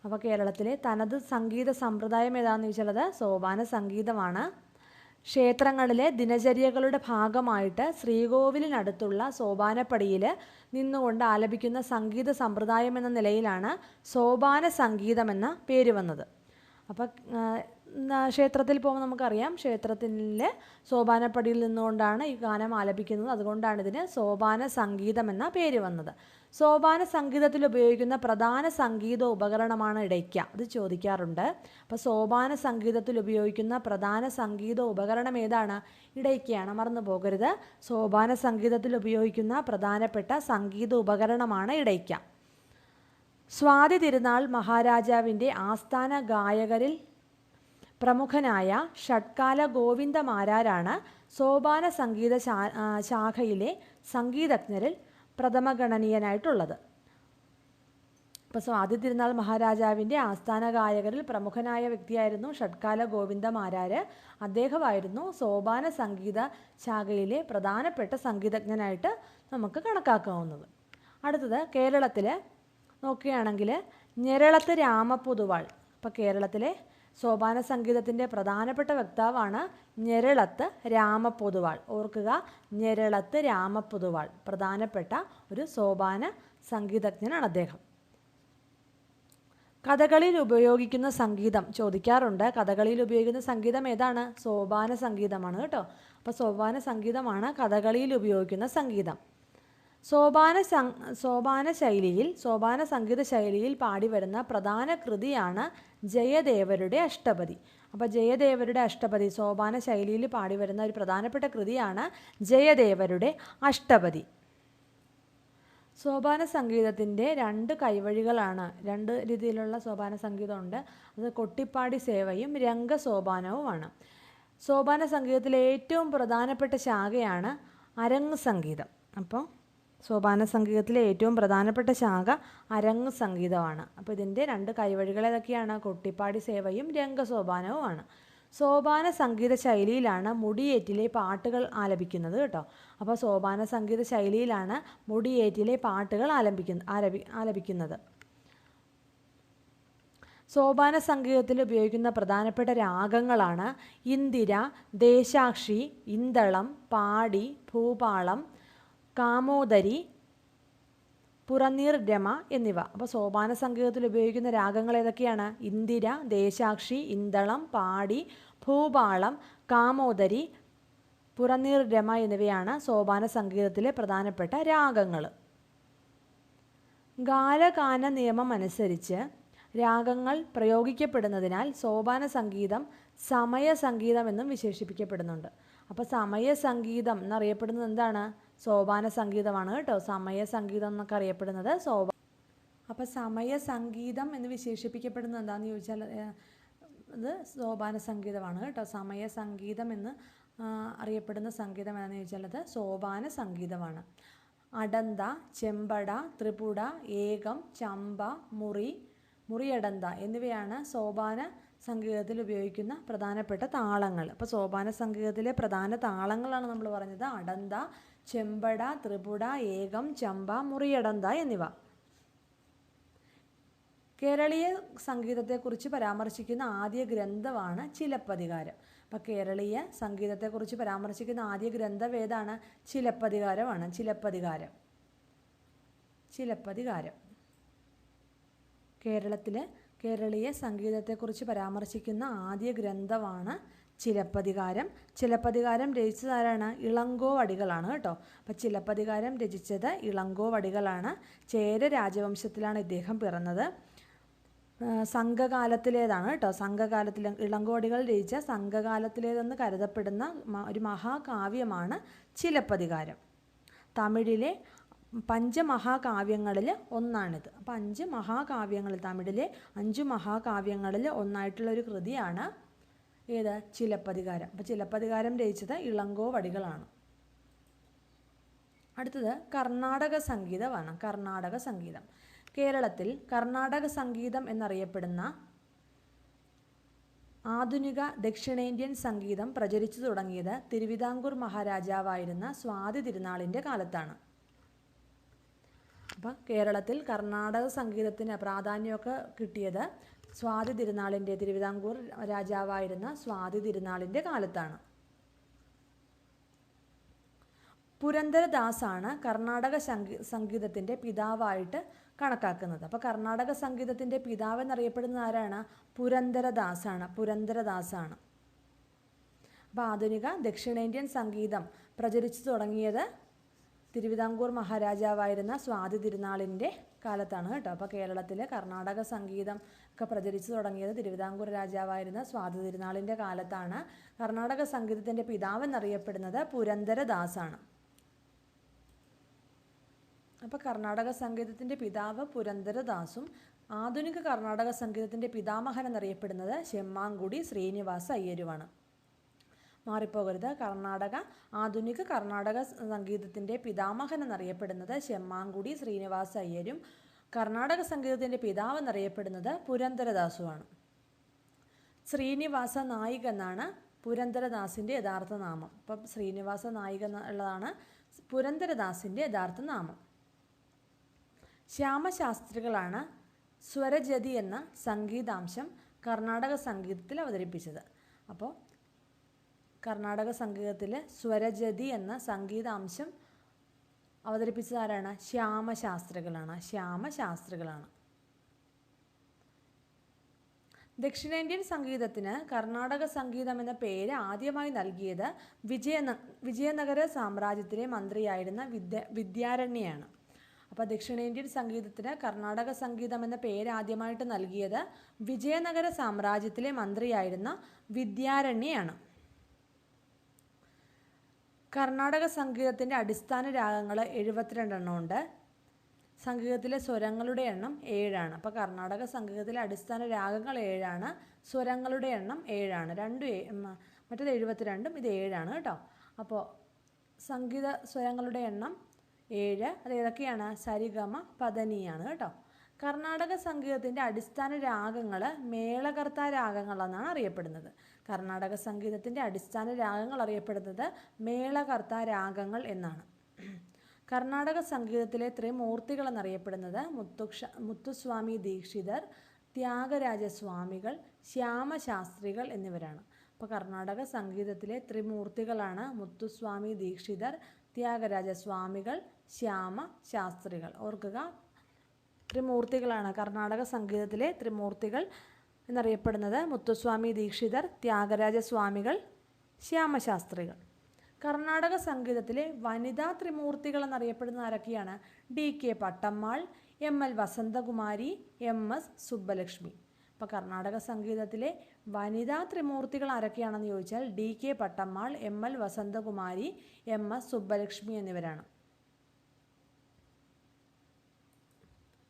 അപ്പോൾ കേരളത്തിലെ തനത് സംഗീത സമ്പ്രദായം ഏതാണെന്ന് ചോദിച്ചാൽ അത് സോപാന സംഗീതമാണ്. ക്ഷേത്രങ്ങളിലെ ദിനചര്യകളുടെ ഭാഗമായിട്ട് ശ്രീകോവിലിനടുത്തുള്ള സോപാനപ്പടിയിൽ നിന്നുകൊണ്ട് ആലപിക്കുന്ന സംഗീത സമ്പ്രദായം എന്ന നിലയിലാണ് സോപാന സംഗീതം എന്ന പേര് വന്നത്. അപ്പം ക്ഷേത്രത്തിൽ പോകുമ്പോൾ നമുക്കറിയാം, ക്ഷേത്രത്തിൽ സോപാനപ്പടിയിൽ നിന്നുകൊണ്ടാണ് ഈ ഗാനം ആലപിക്കുന്നത്. അതുകൊണ്ടാണ് ഇതിന് സോപാന സംഗീതം എന്ന പേര് വന്നത്. സോപാന സംഗീതത്തിൽ ഉപയോഗിക്കുന്ന പ്രധാന സംഗീത ഉപകരണമാണ് ഇടയ്ക്ക. അത് ചോദിക്കാറുണ്ട്. അപ്പോൾ സോപാന സംഗീതത്തിൽ ഉപയോഗിക്കുന്ന പ്രധാന സംഗീത ഉപകരണം ഏതാണ്? ഇടയ്ക്കയാണ്, മറന്നു പോകരുത്. സോപാന സംഗീതത്തിൽ ഉപയോഗിക്കുന്ന പ്രധാനപ്പെട്ട സംഗീത ഉപകരണമാണ് ഇടയ്ക്ക. സ്വാതി തിരുനാൾ മഹാരാജാവിൻ്റെ ആസ്ഥാന ഗായകരിൽ പ്രമുഖനായ ഷഡ്കാല ഗോവിന്ദമാരാരാണ് സോപാന സംഗീത ശാഖയിലെ സംഗീതജ്ഞരിൽ പ്രഥമഗണനീയനായിട്ടുള്ളത്. ഇപ്പോൾ സ്വാതി തിരുനാൾ മഹാരാജാവിൻ്റെ ആസ്ഥാന ഗായകരിൽ പ്രമുഖനായ വ്യക്തിയായിരുന്നു ഷഡ്കാല ഗോവിന്ദമാരാര്. അദ്ദേഹമായിരുന്നു സോപാന സംഗീത ശാഖയിലെ പ്രധാനപ്പെട്ട സംഗീതജ്ഞനായിട്ട് നമുക്ക് കണക്കാക്കാവുന്നത്. അടുത്തത് കേരളത്തിൽ നോക്കുകയാണെങ്കിൽ ഞെരളത്ത് രാമപൊതുവാൾ. അപ്പോൾ കേരളത്തിലെ സോപാന സംഗീതത്തിൻ്റെ പ്രധാനപ്പെട്ട വക്താവാണ് ഞെരളത്ത് രാമപൊതുവാൾ. ഓർക്കുക, ഞെരളത്ത് രാമപൊതുവാൾ പ്രധാനപ്പെട്ട ഒരു സോപാന സംഗീതജ്ഞനാണ് അദ്ദേഹം. കഥകളിയിൽ ഉപയോഗിക്കുന്ന സംഗീതം ചോദിക്കാറുണ്ട്. കഥകളിയിൽ ഉപയോഗിക്കുന്ന സംഗീതം ഏതാണ്? സോപാന സംഗീതമാണ് കേട്ടോ. അപ്പോൾ സോപാന സംഗീതമാണ് കഥകളിയിൽ ഉപയോഗിക്കുന്ന സംഗീതം. സോപാന സംഗീത ശൈലിയിൽ പാടിവരുന്ന പ്രധാന കൃതിയാണ് ജയദേവരുടെ അഷ്ടപതി. അപ്പോൾ ജയദേവരുടെ അഷ്ടപതി സോപാന ശൈലിയിൽ പാടിവരുന്ന ഒരു പ്രധാനപ്പെട്ട കൃതിയാണ് ജയദേവരുടെ അഷ്ടപതി. സോപാന സംഗീതത്തിൻ്റെ രണ്ട് കൈവഴികളാണ്. രണ്ട് രീതിയിലുള്ള സോപാന സംഗീതമുണ്ട്. അത് കൊട്ടിപ്പാടി സേവയും രംഗസോപാനവുമാണ്. സോപാന സംഗീതത്തിലെ ഏറ്റവും പ്രധാനപ്പെട്ട ശാഖയാണ് അരങ്ങ് സംഗീതം. അപ്പോൾ സോപാന സംഗീതത്തിലെ ഏറ്റവും പ്രധാനപ്പെട്ട ശാഖ അരങ്ങ് സംഗീതമാണ്. അപ്പോൾ ഇതിൻ്റെ രണ്ട് കൈവഴികൾ ഏതൊക്കെയാണ്? കൊട്ടിപ്പാടി സേവയും രംഗസോപാനവുമാണ്. സോപാന സംഗീത ശൈലിയിലാണ് മുടിയേറ്റിലെ പാട്ടുകൾ ആലപിക്കുന്നത് കേട്ടോ. അപ്പോൾ സോപാന സംഗീത ശൈലിയിലാണ് മുടിയേറ്റിലെ പാട്ടുകൾ ആലപിക്കുന്നത്. സോപാന സംഗീതത്തിൽ ഉപയോഗിക്കുന്ന പ്രധാനപ്പെട്ട രാഗങ്ങളാണ് ഇന്ദിര, ദേശാക്ഷി, ഇന്തളം, പാടി, ഭൂപാളം, കാമോദരി, പുറനീർ രമ എന്നിവ. അപ്പോൾ സോപാന സംഗീതത്തിൽ ഉപയോഗിക്കുന്ന രാഗങ്ങൾ ഏതൊക്കെയാണ്? ഇന്ദിര, ദേശാക്ഷി, ഇന്തളം, പാടി, ഭൂപാളം, കാമോദരി, പുറനീർ രമ എന്നിവയാണ് സോപാന സംഗീതത്തിലെ പ്രധാനപ്പെട്ട രാഗങ്ങൾ. ഗാലഗാന നിയമം അനുസരിച്ച് രാഗങ്ങൾ പ്രയോഗിക്കപ്പെടുന്നതിനാൽ സോപാന സംഗീതം സമയസംഗീതം എന്നും വിശേഷിപ്പിക്കപ്പെടുന്നുണ്ട്. അപ്പോൾ സമയസംഗീതം എന്നറിയപ്പെടുന്നത് എന്താണ്? സോപാന സംഗീതമാണ് കേട്ടോ. സമയസംഗീതം എന്നൊക്കെ അറിയപ്പെടുന്നത് അപ്പോൾ സമയസംഗീതം എന്ന് വിശേഷിപ്പിക്കപ്പെടുന്നത് എന്താണെന്ന് ചോദിച്ചാൽ ഇത് സോപാന സംഗീതമാണ് കേട്ടോ. സമയസംഗീതം എന്ന് അറിയപ്പെടുന്ന സംഗീതം എന്താണെന്ന് ചോദിച്ചാൽ അത് സോപാന സംഗീതമാണ്. അടന്ത, ചെമ്പട, ത്രിപുട, ഏകം, ചമ്പ, മുറിയടന്ത എന്നിവയാണ് സോപാന സംഗീതത്തിൽ ഉപയോഗിക്കുന്ന പ്രധാനപ്പെട്ട താളങ്ങൾ. അപ്പോൾ സോപാന സംഗീതത്തിലെ പ്രധാന താളങ്ങളാണ് നമ്മൾ പറഞ്ഞത്. അടന്ത, ചെമ്പട, ത്രിപുട, ഏകം, ചമ്പ, മുറിയടന്ത എന്നിവ. കേരളീയ സംഗീതത്തെക്കുറിച്ച് പരാമർശിക്കുന്ന ആദ്യ ഗ്രന്ഥമാണ് ചിലപ്പതികാരം. അപ്പോൾ കേരളീയ സംഗീതത്തെക്കുറിച്ച് പരാമർശിക്കുന്ന ആദ്യ ഗ്രന്ഥം ഏതാണ്? ചിലപ്പതികാരമാണ്. ചിലപ്പതികാരം. കേരളീയ സംഗീതത്തെക്കുറിച്ച് പരാമർശിക്കുന്ന ആദ്യ ഗ്രന്ഥമാണ് ചിലപ്പതികാരം. ചിലപ്പതികാരം രചിച്ചത് ആരാണ്? ഇളങ്കോ വടികളാണ് കേട്ടോ. അപ്പോൾ ചിലപ്പതികാരം രചിച്ചത് ഇളങ്കോ വടികളാണ്. ചേര രാജവംശത്തിലാണ് ഇദ്ദേഹം പിറന്നത്. സംഘകാലത്തിലേതാണ് കേട്ടോ. ഇളങ്കോവടികൾ രചിച്ച സംഘകാലത്തിലേതെന്ന് കരുതപ്പെടുന്ന ഒരു മഹാകാവ്യമാണ് ചിലപ്പതികാരം. തമിഴിലെ പഞ്ചമഹാകാവ്യങ്ങളിൽ ഒന്നാണിത്. അപ്പോൾ തമിഴിലെ 5 മഹാകാവ്യങ്ങളിൽ ഒന്നായിട്ടുള്ള ഒരു കൃതിയാണ് ഏത്? ചിലപ്പതികാരം. അപ്പോൾ ചിലപ്പതികാരം രചിച്ചത് ഇളങ്കോ വടികളാണ്. അടുത്തത് കർണാടക സംഗീതമാണ്. കർണാടക സംഗീതം. കേരളത്തിൽ കർണാടക സംഗീതം എന്നറിയപ്പെടുന്ന ആധുനിക ദക്ഷിണേന്ത്യൻ സംഗീതം പ്രചരിച്ചു തുടങ്ങിയത് തിരുവിതാംകൂർ മഹാരാജാവായിരുന്ന സ്വാതി തിരുനാളിൻ്റെ കാലത്താണ്. അപ്പോൾ കേരളത്തിൽ കർണാടക സംഗീതത്തിന് പ്രാധാന്യമൊക്കെ കിട്ടിയത് തിരുവിതാംകൂർ രാജാവായിരുന്ന സ്വാതി തിരുനാളിൻ്റെ കാലത്താണ്. പുരന്ദരദാസാണ് കർണാടക സംഗീതത്തിൻ്റെ പിതാവായിട്ട് കണക്കാക്കുന്നത്. അപ്പോൾ കർണാടക സംഗീതത്തിൻ്റെ പിതാവ് എന്നറിയപ്പെടുന്ന ആരാണ്? പുരന്ദരദാസാണ്. അപ്പോൾ ആധുനിക ദക്ഷിണേന്ത്യൻ സംഗീതം പ്രചരിച്ചു തുടങ്ങിയത് തിരുവിതാംകൂർ മഹാരാജാവായിരുന്ന സ്വാതി തിരുനാളിൻ്റെ കാലത്താണ് കേട്ടോ. അപ്പോൾ കേരളത്തിലെ കർണാടക സംഗീതം ഒക്കെ പ്രചരിച്ചു തുടങ്ങിയത് തിരുവിതാംകൂർ രാജാവായിരുന്ന സ്വാതി തിരുനാളിൻ്റെ കാലത്താണ്. കർണാടക സംഗീതത്തിൻ്റെ പിതാവ് എന്നറിയപ്പെടുന്നത് പുരന്ദരദാസാണ്. അപ്പോൾ കർണാടക സംഗീതത്തിൻ്റെ പിതാവ് പുരന്ദരദാസും ആധുനിക കർണാടക സംഗീതത്തിൻ്റെ പിതാമഹൻ എന്നറിയപ്പെടുന്നത് ശെമ്മാങ്കുടി ശ്രീനിവാസ അയ്യരുമാണ്. മാറിപ്പോകരുത്. ആധുനിക കർണാടക സംഗീതത്തിൻ്റെ പിതാമഹൻ എന്നറിയപ്പെടുന്നത് ശെമ്മാങ്കുടി ശ്രീനിവാസ അയ്യരും കർണാടക സംഗീതത്തിൻ്റെ പിതാവ് എന്നറിയപ്പെടുന്നത് പുരന്ദരദാസുമാണ്. ശ്രീനിവാസ നായിക് എന്നാണ് പുരന്ദരദാസിൻ്റെ യഥാർത്ഥ നാമം. അപ്പം ശ്രീനിവാസ നായിക് എന്നുള്ളതാണ് പുരന്ദരദാസിൻ്റെ യഥാർത്ഥ നാമം. ശ്യാമശാസ്ത്രികളാണ് സ്വരജതി എന്ന സംഗീതാംശം കർണാടക സംഗീതത്തിൽ അവതരിപ്പിച്ചത്. അപ്പോൾ കർണാടക സംഗീതത്തിൽ സ്വരജതി എന്ന സംഗീതാംശം അവതരിപ്പിച്ചത് ആരാണ്? ശ്യാമശാസ്ത്രികളാണ്. ദക്ഷിണേന്ത്യൻ സംഗീതത്തിന് കർണാടക സംഗീതം എന്ന പേര് ആദ്യമായി നൽകിയത് വിജയനഗര സാമ്രാജ്യത്തിലെ മന്ത്രിയായിരുന്ന വിദ്യാരണ്യയാണ്. അപ്പോൾ ദക്ഷിണേന്ത്യൻ സംഗീതത്തിന് കർണാടക സംഗീതം എന്ന പേര് ആദ്യമായിട്ട് നൽകിയത് വിജയനഗര സാമ്രാജ്യത്തിലെ മന്ത്രിയായിരുന്ന വിദ്യാരണ്യയാണ്. കർണാടക സംഗീതത്തിൻ്റെ അടിസ്ഥാന രാഗങ്ങൾ 72 എണ്ണമുണ്ട്. സംഗീതത്തിലെ സ്വരങ്ങളുടെ എണ്ണം 7 അപ്പോൾ കർണാടക സംഗീതത്തിലെ അടിസ്ഥാന രാഗങ്ങൾ 7, സ്വരങ്ങളുടെ എണ്ണം 7. മറ്റേത് 72, ഇത് 7 കേട്ടോ. അപ്പോൾ സംഗീത സ്വരങ്ങളുടെ എണ്ണം 7. അത് ഏതൊക്കെയാണ്? സരിഗമ പദനിയാണ് കേട്ടോ. കർണാടക സംഗീതത്തിൻ്റെ അടിസ്ഥാന രാഗങ്ങൾ മേളകർത്താ രാഗങ്ങളെന്നാണ് അറിയപ്പെടുന്നത്. കർണാടക സംഗീതത്തിൻ്റെ അടിസ്ഥാന രാഗങ്ങൾ അറിയപ്പെടുന്നത് മേളകർത്താ രാഗങ്ങൾ എന്നാണ്. കർണാടക സംഗീതത്തിലെ ത്രിമൂർത്തികൾ എന്നറിയപ്പെടുന്നത് മുത്തുസ്വാമി ദീക്ഷിതർ, ത്യാഗരാജസ്വാമികൾ, ശ്യാമശാസ്ത്രികൾ എന്നിവരാണ്. അപ്പോൾ കർണാടക സംഗീതത്തിലെ ത്രിമൂർത്തികളാണ് മുത്തുസ്വാമി ദീക്ഷിതർ, ത്യാഗരാജസ്വാമികൾ, ശ്യാമശാസ്ത്രികൾ. ഓർക്കുക, ത്രിമൂർത്തികളാണ് കർണാടക സംഗീതത്തിലെ ത്രിമൂർത്തികൾ എന്നറിയപ്പെടുന്നത് മുത്തുസ്വാമി ദീക്ഷിതർ, ത്യാഗരാജസ്വാമികൾ, ശ്യാമശാസ്ത്രികൾ. കർണാടക സംഗീതത്തിലെ വനിതാ ത്രിമൂർത്തികൾ എന്നറിയപ്പെടുന്ന ആരൊക്കെയാണ്? DK Pattammal, ML Vasanthakumari, MS Subbalakshmi. അപ്പോൾ കർണാടക സംഗീതത്തിലെ വനിതാ ത്രിമൂർത്തികൾ ആരൊക്കെയാണെന്ന് ചോദിച്ചാൽ DK Pattammal, ML Vasanthakumari, MS Subbalakshmi എന്നിവരാണ്.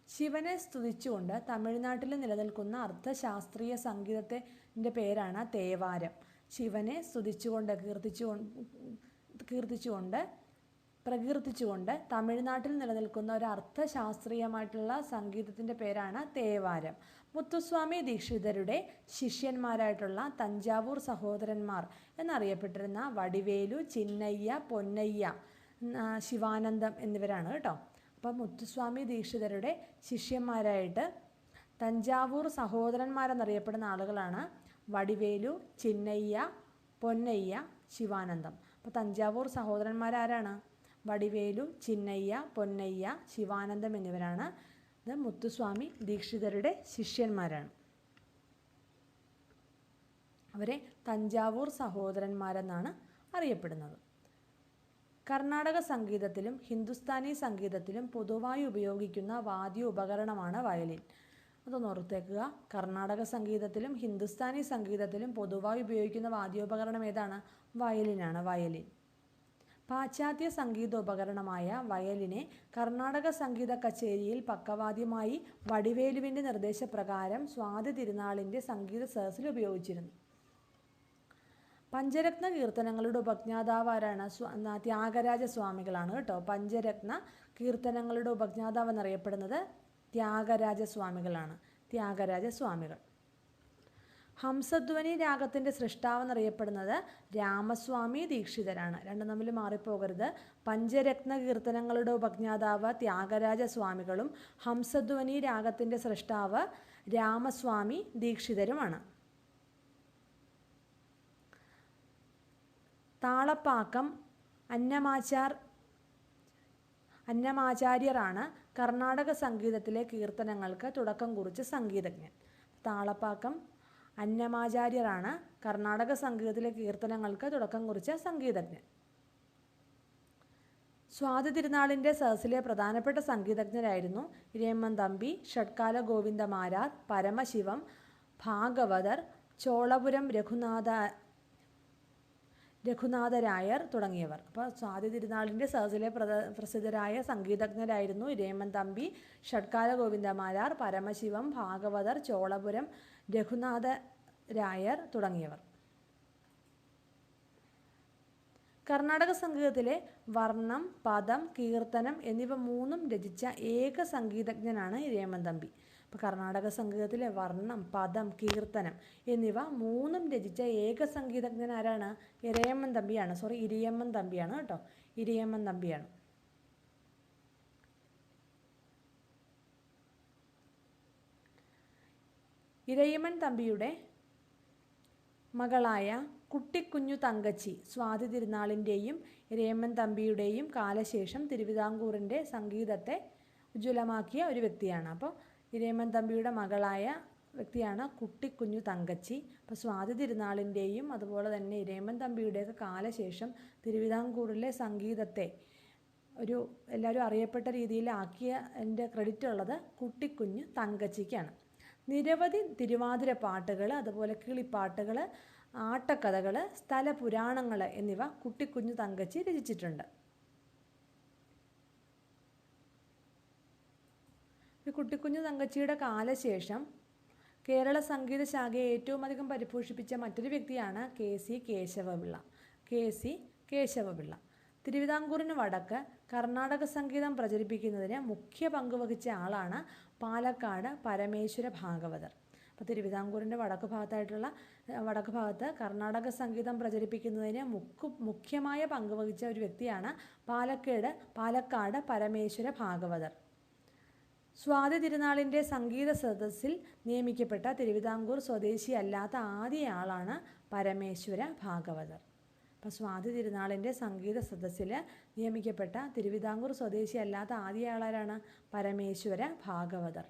ശിവനെ സ്തുതിച്ചുകൊണ്ട് തമിഴ്നാട്ടിൽ നിലനിൽക്കുന്ന അർത്ഥശാസ്ത്രീയ സംഗീതത്തിൻ്റെ പേരാണ് തേവാരം. ശിവനെ സ്തുതിച്ചുകൊണ്ട് പ്രകീർത്തിച്ചുകൊണ്ട് തമിഴ്നാട്ടിൽ നിലനിൽക്കുന്ന ഒരു അർത്ഥശാസ്ത്രീയമായിട്ടുള്ള സംഗീതത്തിൻ്റെ പേരാണ് തേവാരം. മുത്തുസ്വാമി ദീക്ഷിതരുടെ ശിഷ്യന്മാരായിട്ടുള്ള തഞ്ചാവൂർ സഹോദരന്മാർ എന്നറിയപ്പെട്ടിരുന്ന വടിവേലു, ചിന്നയ്യ, പൊന്നയ്യ, ശിവാനന്ദം എന്നിവരാണ് കേട്ടോ. അപ്പം മുത്തുസ്വാമി ദീക്ഷിതരുടെ ശിഷ്യന്മാരായിട്ട് തഞ്ചാവൂർ സഹോദരന്മാരെന്നറിയപ്പെടുന്ന ആളുകളാണ് വടിവേലു, ചിന്നയ്യ, പൊന്നയ്യ, ശിവാനന്ദം. അപ്പോൾ തഞ്ചാവൂർ സഹോദരന്മാരാരാണ്? വടിവേലു, ചിന്നയ്യ, പൊന്നയ്യ, ശിവാനന്ദം എന്നിവരാണ്. ഇത് മുത്തുസ്വാമി ദീക്ഷിതരുടെ ശിഷ്യന്മാരാണ്. അവരെ തഞ്ചാവൂർ സഹോദരന്മാരെന്നാണ് അറിയപ്പെടുന്നത്. കർണാടക സംഗീതത്തിലും ഹിന്ദുസ്ഥാനി സംഗീതത്തിലും പൊതുവായി ഉപയോഗിക്കുന്ന വാദ്യോപകരണമാണ് വയലിൻ. അതൊന്ന് ഓർത്തേക്കുക. കർണാടക സംഗീതത്തിലും ഹിന്ദുസ്ഥാനി സംഗീതത്തിലും പൊതുവായി ഉപയോഗിക്കുന്ന വാദ്യോപകരണം ഏതാണ്? വയലിനാണ്. വയലിൻ. പാശ്ചാത്യ സംഗീതോപകരണമായ വയലിനെ കർണാടക സംഗീത കച്ചേരിയിൽ പക്കവാദ്യമായി വടിവേലുവിൻ്റെ നിർദ്ദേശപ്രകാരം സ്വാതി തിരുനാളിൻ്റെ സംഗീത സദസ്സിൽ ഉപയോഗിച്ചിരുന്നു. പഞ്ചരത്ന കീർത്തനങ്ങളുടെ ഉപജ്ഞാതാവ് ആരാണ്? ത്യാഗരാജസ്വാമികളാണ് കേട്ടോ. പഞ്ചരത്ന കീർത്തനങ്ങളുടെ ഉപജ്ഞാതാവ് എന്നറിയപ്പെടുന്നത് ത്യാഗരാജസ്വാമികളാണ്. ത്യാഗരാജസ്വാമികൾ. ഹംസധ്വനി രാഗത്തിൻ്റെ സൃഷ്ടാവെന്നറിയപ്പെടുന്നത് രാമസ്വാമി ദീക്ഷിതരാണ്. രണ്ടും തമ്മിൽ മാറിപ്പോകരുത്. പഞ്ചരത്ന കീർത്തനങ്ങളുടെ ഉപജ്ഞാതാവ് ത്യാഗരാജസ്വാമികളും ഹംസധ്വനി രാഗത്തിൻ്റെ സൃഷ്ടാവ് രാമസ്വാമി ദീക്ഷിതരുമാണ്. താളപ്പാക്കം അന്നമാചാര്യരാണ് കർണാടക സംഗീതത്തിലെ കീർത്തനങ്ങൾക്ക് തുടക്കം കുറിച്ച സംഗീതജ്ഞൻ. താളപ്പാക്കം അന്നമാചാര്യരാണ് കർണാടക സംഗീതത്തിലെ കീർത്തനങ്ങൾക്ക് തുടക്കം കുറിച്ച സംഗീതജ്ഞൻ. സ്വാതി തിരുനാളിൻ്റെ സദസ്സിലെ പ്രധാനപ്പെട്ട സംഗീതജ്ഞരായിരുന്നു രേമൻ തമ്പി, ഷഡ്കാല ഗോവിന്ദമാരാർ, പരമശിവം, ഭാഗവതർ, ചോളപുരം രഘുനാഥരായർ തുടങ്ങിയവർ. അപ്പോൾ സ്വാതി തിരുനാളിൻ്റെ സദസ്സിലെ പ്രസിദ്ധരായ സംഗീതജ്ഞരായിരുന്നു ഇരയിമ്മൻ തമ്പി, ഷഡ്കാല ഗോവിന്ദമാരാർ, പരമശിവം, ഭാഗവതർ, ചോളപുരം, രഘുനാഥരായർ തുടങ്ങിയവർ. കർണാടക സംഗീതത്തിലെ വർണ്ണം, പദം, കീർത്തനം എന്നിവ മൂന്നും രചിച്ച ഏക സംഗീതജ്ഞനാണ് ഇരയിമ്മൻ തമ്പി. അപ്പോൾ കർണാടക സംഗീതത്തിലെ വർണ്ണം, പദം, കീർത്തനം എന്നിവ മൂന്നും രചിച്ച ഏക സംഗീതജ്ഞൻ ആരാണ്? ഇരയിമ്മൻ തമ്പിയാണ് കേട്ടോ. ഇരയിമ്മൻ തമ്പിയാണ്. ഇരയിമ്മൻ തമ്പിയുടെ മകളായ കുട്ടിക്കുഞ്ഞു തങ്കച്ചി സ്വാതി തിരുനാളിൻ്റെയും ഇരയിമ്മൻ തമ്പിയുടെയും കാലശേഷം തിരുവിതാംകൂറിൻ്റെ സംഗീതത്തെ ഉജ്ജ്വലമാക്കിയ ഒരു വ്യക്തിയാണ്. അപ്പോൾ ഇരയിമ്മൻ തമ്പിയുടെ മകളായ വ്യക്തിയാണ് കുട്ടിക്കുഞ്ഞു തങ്കച്ചി. അപ്പോൾ സ്വാതി തിരുനാളിൻ്റെയും അതുപോലെ തന്നെ ഇരയിമ്മൻ തമ്പിയുടെയൊക്കെ കാലശേഷം തിരുവിതാംകൂറിലെ സംഗീതത്തെ എല്ലാവരും അറിയപ്പെട്ട രീതിയിലാക്കിയ എൻ്റെ ക്രെഡിറ്റ് ഉള്ളത് കുട്ടിക്കുഞ്ഞു തങ്കച്ചിക്കാണ്. നിരവധി തിരുവാതിര പാട്ടുകൾ, അതുപോലെ കിളിപ്പാട്ടുകൾ, ആട്ടക്കഥകൾ, സ്ഥലപുരാണങ്ങൾ എന്നിവ കുട്ടിക്കുഞ്ഞു തങ്കച്ചി രചിച്ചിട്ടുണ്ട്. കുട്ടിക്കുഞ്ഞു തങ്കച്ചിയുടെ കാലശേഷം കേരള സംഗീത ശാഖയെ ഏറ്റവും അധികം പരിപോഷിപ്പിച്ച മറ്റൊരു വ്യക്തിയാണ് കെ.സി. കേശവപിള്ള. തിരുവിതാംകൂറിന് വടക്ക് കർണാടക സംഗീതം പ്രചരിപ്പിക്കുന്നതിന് മുഖ്യ പങ്ക് വഹിച്ച ആളാണ് പാലക്കാട് പരമേശ്വര ഭാഗവതർ. അപ്പോൾ തിരുവിതാംകൂറിൻ്റെ വടക്ക് ഭാഗത്ത് കർണാടക സംഗീതം പ്രചരിപ്പിക്കുന്നതിന് മുഖ്യമായ പങ്ക് വഹിച്ച ഒരു വ്യക്തിയാണ് പാലക്കാട് പരമേശ്വര ഭാഗവതർ. സ്വാതി തിരുനാളിൻ്റെ സംഗീത സദസ്സിൽ നിയമിക്കപ്പെട്ട തിരുവിതാംകൂർ സ്വദേശിയല്ലാത്ത ആദ്യ ആളാണ് പരമേശ്വര ഭാഗവതർ. അപ്പോൾ സ്വാതി തിരുനാളിൻ്റെ സംഗീത സദസ്സിൽ നിയമിക്കപ്പെട്ട തിരുവിതാംകൂർ സ്വദേശിയല്ലാത്ത ആദ്യ ആളാരാണ്? പരമേശ്വര ഭാഗവതർ.